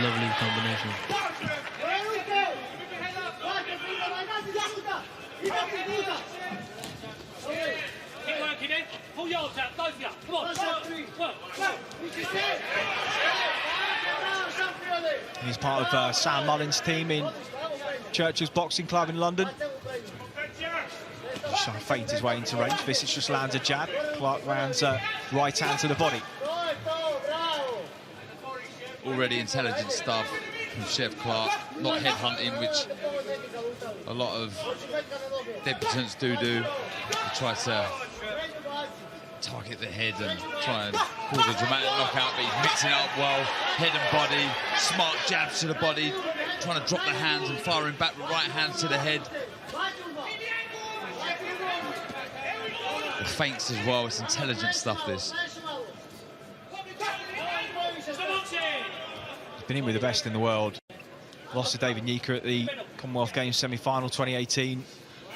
Lovely combination. Keep working in. Pull yours out, both of you. Come on, work. He's part of Sam Mullin's team in Churchill's Boxing Club in London. He's trying to feint his way into range. Visic just lands a jab. Clarke lands right hand to the body. Already intelligent stuff from Chef Clarke, not headhunting, which a lot of debutants do. He tries to target the head and try and cause a dramatic knockout, but he's mixing it up well. Head and body, smart jabs to the body, trying to drop the hands and firing back with right hands to the head. The feints as well, it's intelligent stuff, this. Been in with the best in the world. Lost to David Nyika at the Commonwealth Games semi-final 2018.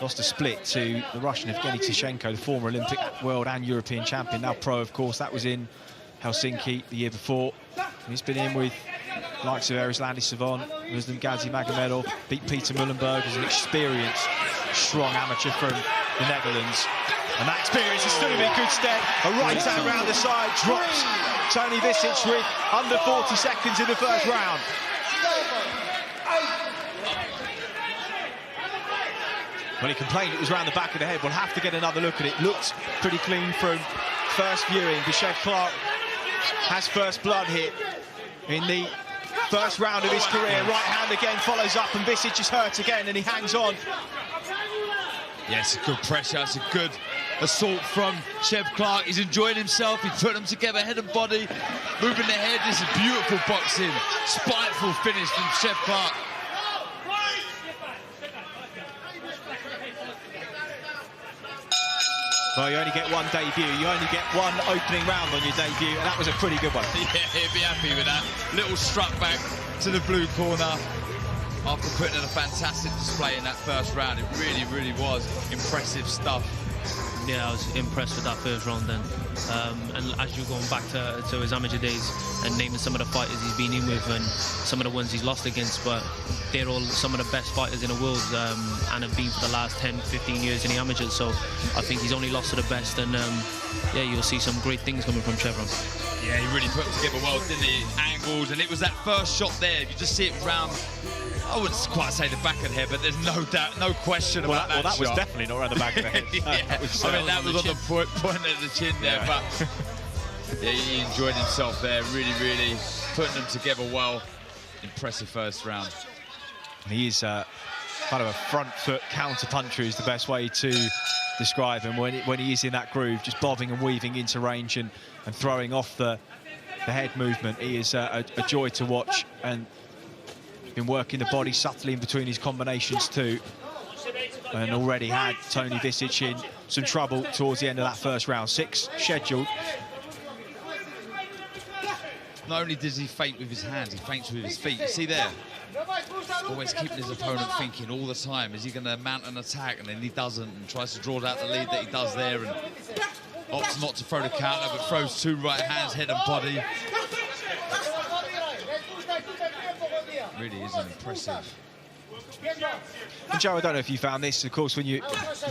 Lost a split to the Russian Evgeny Tishenko, the former Olympic, world and European champion, now pro, of course. That was in Helsinki the year before. And he's been in with likes of Ariel Savon, Muslim Gazi Magomedov, beat Peter Mullenberg, who's an experienced, strong amateur from the Netherlands. And that experience has stood him in good stead. A right hand round the side, drops Toni Visic with under 40 seconds in the first round. Well, he complained it was round the back of the head. We'll have to get another look at it. Looks pretty clean from first viewing. Chef Clarke has first blood here in the first round of his career. Right hand again follows up, and Visic is hurt again, and he hangs on. Yes, good pressure. It's a good assault from Chef Clarke. He's enjoying himself. He's put them together, head and body, moving the head. This is beautiful boxing. Spiteful finish from Chef Clarke. Well, you only get one debut. You only get one opening round on your debut, and that was a pretty good one. Yeah, he'd be happy with that. Little struck back to the blue corner after putting in a fantastic display in that first round. It really, really was impressive stuff. Yeah, I was impressed with that first round then. And as you're going back to his amateur days and naming some of the fighters he's been in with and some of the ones he's lost against, but they're all some of the best fighters in the world and have been for the last 10, 15 years in the amateurs. So I think he's only lost to the best, and yeah, you'll see some great things coming from Cheavon. Yeah, he really put them together well, didn't he? Angles, and it was that first shot there. If you just see it round, I wouldn't quite say the back of the head, but there's no doubt, no question about that. Well, that shot was definitely not around the back of the head. Yeah, that was, I mean, that was on the point of the chin there, yeah. but yeah, he enjoyed himself there. Really, really putting them together well. Impressive first round. He is kind of a front foot counter puncher is the best way to describe him. When he is in that groove, just bobbing and weaving into range and throwing off the head movement, he is a joy to watch, and been working the body subtly in between his combinations too, and already had Toni Visic in some trouble towards the end of that first round. 6 scheduled. Not only does he feint with his hands, he feints with his feet. You see there? Always keeping his opponent thinking all the time, is he going to mount an attack? And then he doesn't, and tries to draw out the lead that he does there, and opts not to throw the counter, but throws 2 right hands, head and body. Really is impressive. And Joe, I don't know if you found this, of course, when you've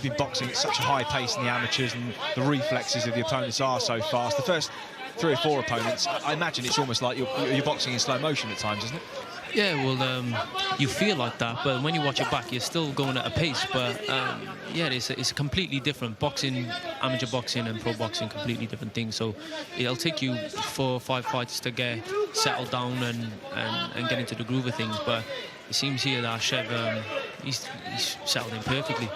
been boxing at such a high pace in the amateurs and the reflexes of the opponents are so fast. The first 3 or 4 opponents, I imagine it's almost like you're boxing in slow motion at times, isn't it? Yeah, well, you feel like that, but when you watch it back, you're still going at a pace. But yeah, it's a completely different boxing, amateur boxing and pro boxing, completely different things. So it'll take you 4 or 5 fights to get settled down and get into the groove of things. But it seems here that Chev, he's settled in perfectly.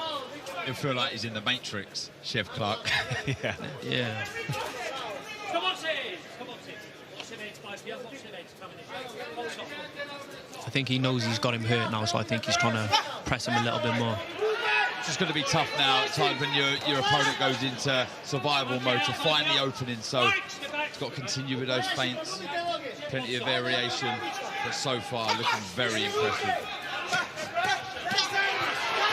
He'll feel like he's in the Matrix, Chev Clarke. Yeah. Yeah. I think he knows he's got him hurt now, so I think he's trying to press him a little bit more. It's just going to be tough now at times when your opponent goes into survival mode to find the opening, so he's got to continue with those feints. Plenty of variation, but so far looking very impressive.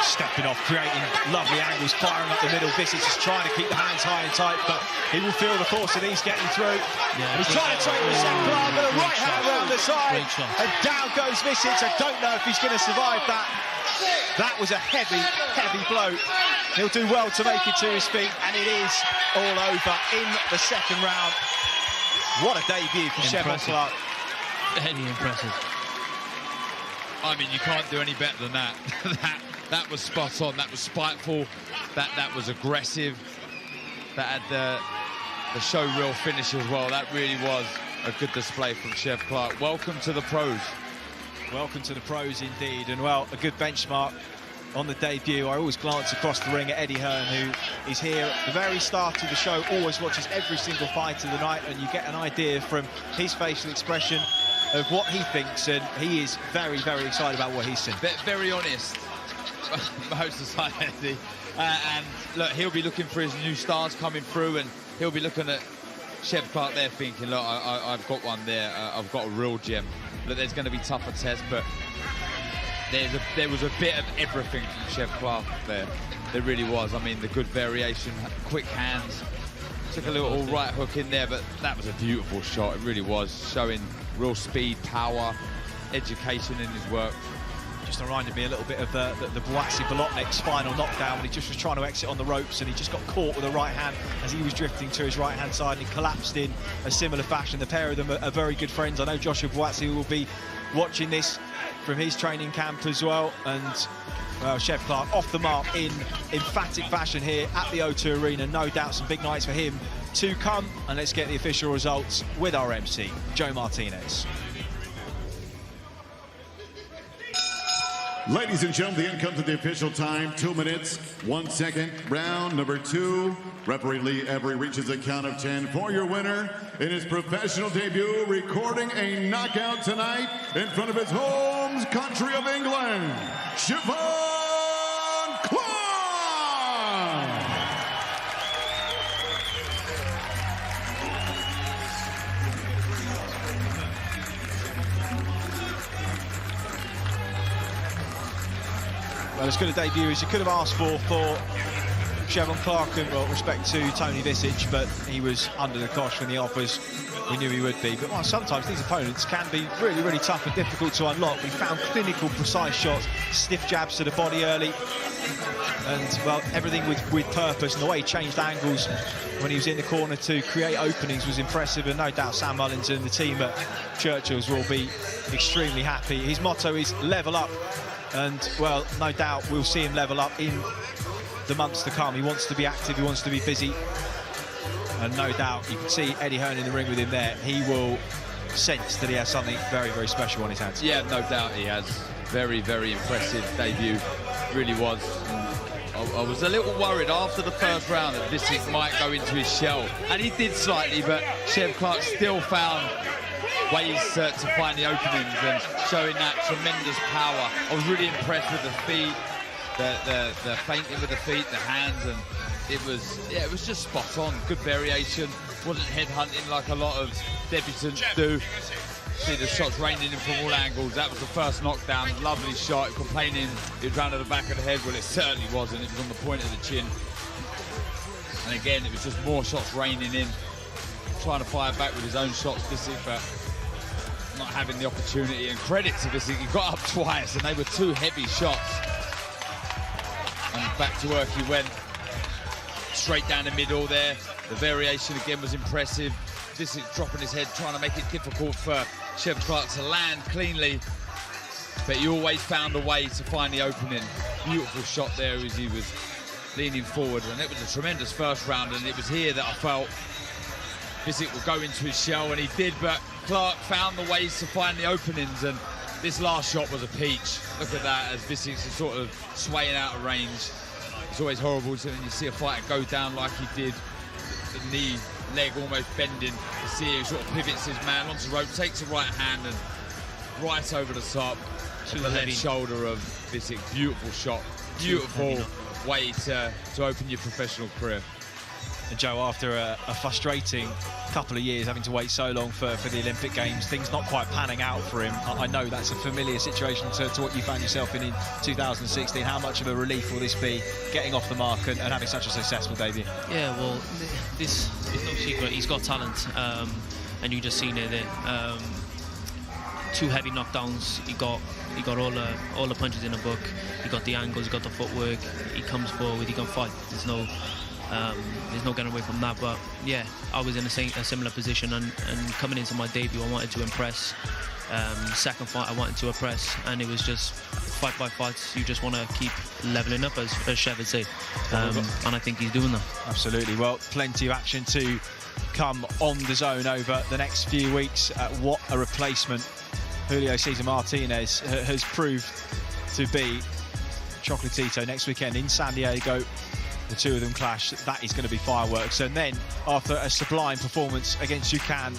Stepping off, creating lovely angles, firing up the middle. Visic is trying to keep the hands high and tight, but he will feel the force of these getting through. Yeah, he's trying to take the second arm, but a right hand around the side, and down goes Visic. I don't know if he's going to survive that. That was a heavy, heavy blow. He'll do well to make it to his feet, and it is all over in the second round. What a debut for Cheavon Clarke. Very impressive. I mean, you can't do any better than that. That was spot on. That was spiteful. That was aggressive. That had the show real finish as well. That really was a good display from Chev Clarke. Welcome to the pros. Welcome to the pros indeed, and well, a good benchmark on the debut. I always glance across the ring at Eddie Hearn, who is here at the very start of the show, always watches every single fight of the night, and you get an idea from his facial expression of what he thinks, and he is very, very excited about what he's seen. Very honest, most of the time, Eddie. And look, he'll be looking for his new stars coming through, and he'll be looking at Chev Clarke there thinking, look, I've got one there, I've got a real gem. Look, there's going to be tougher tests, but there was a bit of everything from Chev Clarke there. There really was. I mean, the good variation, quick hands, took a little right hook in there, but that was a beautiful shot. It really was, showing real speed, power, education in his work. Just reminded me a little bit of the Buatsi-Bolotnik's final knockdown when he just was trying to exit on the ropes and he just got caught with a right hand as he was drifting to his right hand side, and he collapsed in a similar fashion. The pair of them are very good friends. I know Joshua Buatsi will be watching this from his training camp as well, and well, Chev Clarke off the mark in emphatic fashion here at the O2 Arena. No doubt some big nights for him to come, and let's get the official results with our MC, Joe Martinez. Ladies and gentlemen, the end comes at the official time, 2 minutes, 1 second, round number 2. Referee Lee Every reaches a count of 10 for your winner in his professional debut, recording a knockout tonight in front of his home country of England, Cheavon Clarke! Well, as good a debut as you could have asked for Cheavon Clarke, and well, respect to Toni Visic, but he was under the cosh from the offers. We knew he would be, but well, sometimes these opponents can be really, really tough and difficult to unlock. We found clinical, precise shots, stiff jabs to the body early, and well, everything with purpose, and the way he changed angles when he was in the corner to create openings was impressive, and no doubt Sam Mullins and the team at Churchill's will be extremely happy. His motto is level up, and well, no doubt we'll see him level up in the months to come. He wants to be active, he wants to be busy, and no doubt you can see Eddie Hearn in the ring with him there. He will sense that he has something very, very special on his hands. Yeah, no doubt he has. Very, very impressive debut, really was. I was a little worried after the first round that Visic might go into his shell, and he did slightly, but Chev Clarke still found ways to find the openings and showing that tremendous power. I was really impressed with the feet, the feinting with the feet, the hands, and it was just spot on. Good variation, wasn't headhunting like a lot of debutants do. See the shots raining in from all angles. That was the first knockdown, lovely shot. Complaining it was round to the back of the head. Well, it certainly wasn't. It was on the point of the chin. And again, it was just more shots raining in. Trying to fire back with his own shots, Visic, but not having the opportunity. And credit to Visic, he got up twice, and they were two heavy shots. And back to work he went. Straight down the middle there. The variation again was impressive. Visic dropping his head, trying to make it difficult for Chev Clarke to land cleanly. But he always found a way to find the opening. Beautiful shot there as he was leaning forward. And it was a tremendous first round, and it was here that I felt Visic would go into his shell, and he did, but Clarke found the ways to find the openings, and This last shot was a peach. Look at that, as Visic is sort of swaying out of range. It's always horrible when you see a fighter go down like he did, the knee, leg almost bending. You see him sort of pivots his man onto the rope, takes the right hand and right over the top to the left shoulder of Visic. Beautiful shot, beautiful way to open your professional career. And Joe, after a frustrating couple of years having to wait so long for the Olympic Games, things not quite panning out for him. I know that's a familiar situation to what you found yourself in 2016. How much of a relief will this be, getting off the mark and having such a successful debut? Yeah, well, this is no secret. He's got talent, and you just seen it there. 2 heavy knockdowns. He got all the punches in the book. He got the angles, he got the footwork. He comes forward, he can fight. There's no getting away from that. But yeah, I was in a similar position, and coming into my debut, I wanted to impress. Second fight, I wanted to impress, and it was just fight by fight. You just want to keep leveling up, as Chev would say, and I think he's doing that. Absolutely. Well, plenty of action to come on the zone over the next few weeks. What a replacement Julio Cesar Martinez has proved to be. Chocolatito next weekend in San Diego. The two of them clash. That is going to be fireworks. And then, after a sublime performance against Yukan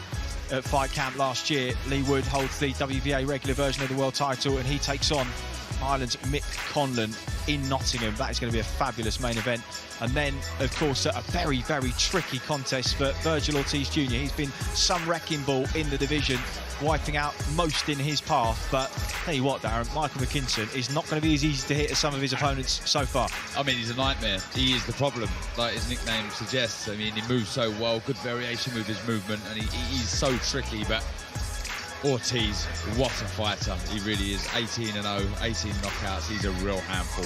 at Fight Camp last year, Lee Wood holds the WBA regular version of the world title, and he takes on Ireland's Mick Conlan in Nottingham. That is going to be a fabulous main event. And then, of course, a very, very tricky contest for Virgil Ortiz Jr. He's been some wrecking ball in the division, wiping out most in his path. But tell you what, Darren, Michael McKinson is not going to be as easy to hit as some of his opponents so far. I mean, he's a nightmare. He is the problem, like his nickname suggests. I mean, he moves so well, good variation with his movement, and he's so tricky. But Ortiz, what a fighter. He really is. 18-0, 18 knockouts. He's a real handful.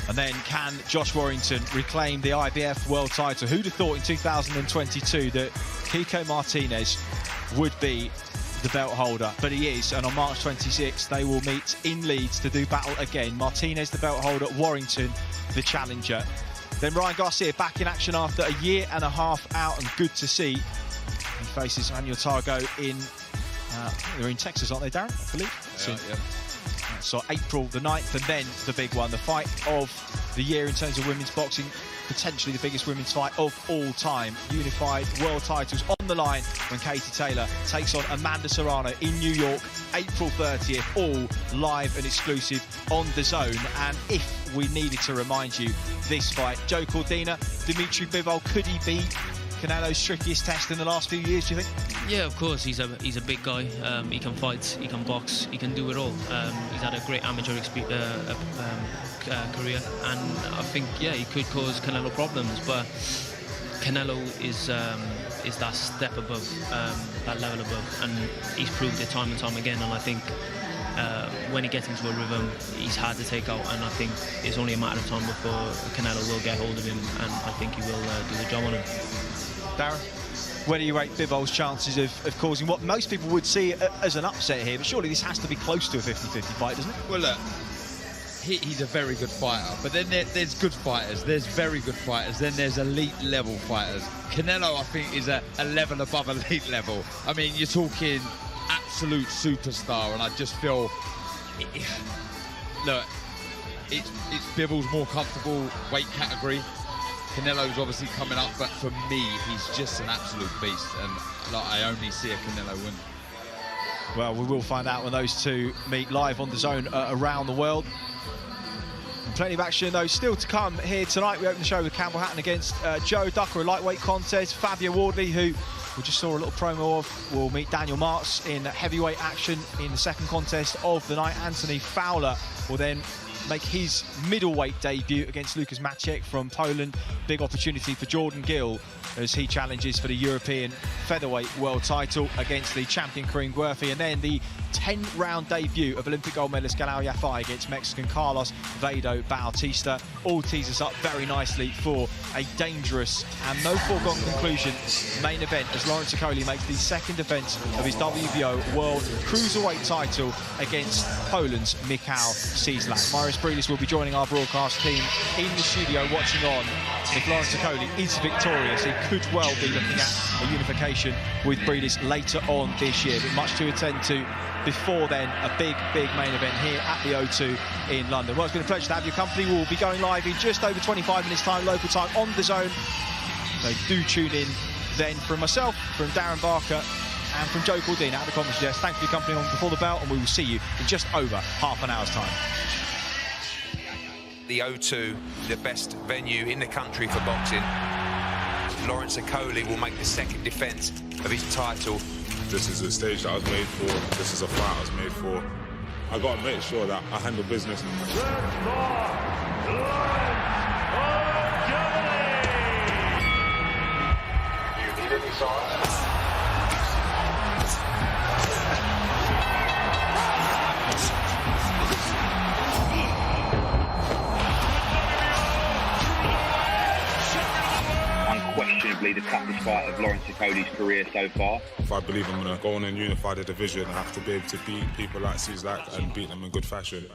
And then, can Josh Warrington reclaim the IBF world title? Who'd have thought in 2022 that Kiko Martinez would be the belt holder? But he is, and on March 26th, they will meet in Leeds to do battle again. Martinez, the belt holder, Warrington, the challenger. Then Ryan Garcia back in action after a year and a half out, and good to see. He faces Manuel Targo in, they're in Texas, aren't they, Darren? I believe. Yeah. So April the 9th, and then the big one, the fight of the year in terms of women's boxing, potentially the biggest women's fight of all time. Unified world titles on the line when Katie Taylor takes on Amanda Serrano in New York, April 30th, all live and exclusive on DAZN. And if we needed to remind you, this fight, Joe Cordina, Dimitri Bivol, could he be Canelo's trickiest test in the last few years, do you think? Yeah, of course. He's a big guy. He can fight, he can box, he can do it all. He's had a great amateur career, and I think, yeah, he could cause Canelo problems, but Canelo is that step above, that level above, and he's proved it time and time again. And I think when he gets into a rhythm, he's hard to take out, and I think it's only a matter of time before Canelo will get hold of him, and I think he will do the job on him. Darren, where do you rate Bivol's chances of causing what most people would see as an upset here? But surely this has to be close to a 50-50 fight, doesn't it? Well, look, he's a very good fighter, but then there's good fighters, there's very good fighters, then there's elite level fighters. Canelo, I think, is a level above elite level. I mean, you're talking absolute superstar, and I just feel, look, it's Bivol's more comfortable weight category. Canelo's obviously coming up, but for me, he's just an absolute beast, and like, I only see a Canelo win. Well, we will find out when those two meet live on DAZN around the world. And plenty of action, though, still to come here tonight. We open the show with Campbell Hatton against Joe Ducker, a lightweight contest. Fabio Wardley, who we just saw a little promo of, will meet Daniel Martz in heavyweight action in the second contest of the night. Anthony Fowler will then make his middleweight debut against Lukas Maciek from Poland. Big opportunity for Jordan Gill as he challenges for the European featherweight world title against the champion Kareem Guerfi. And then the 10-round debut of Olympic gold medalist Galao Yafai against Mexican Carlos Vado Bautista. All tees us up very nicely for a dangerous and no foregone conclusion main event as Lawrence Okolie makes the second defence of his WBO World Cruiserweight title against Poland's Michal Ciesλak. Maurice Breedis will be joining our broadcast team in the studio watching on if Lawrence Okolie is victorious, he could well be looking at a unification with Breedis later on this year. But much to attend to before then, a big main event here at the O2 in London. Well, it's been a pleasure to have your company. We'll be going live in just over 25 minutes time, local time, on Dazn. So do tune in then. From myself, from Darren Barker, and from Joe Cordina at the commentary desk. Thanks for your company on Before the Bell, and we will see you in just over half an hour's time. The O2, the best venue in the country for boxing. Lawrence Okolie will make the second defence of his title. This is a stage that I was made for. This is a fight I was made for. I got to make sure that I handle business. You need any sauce? Unquestionably the toughest fight of Lawrence Okolie's career so far. If I believe I'm going to go on and unify the division, I have to be able to beat people like Cieslak and beat them in good fashion.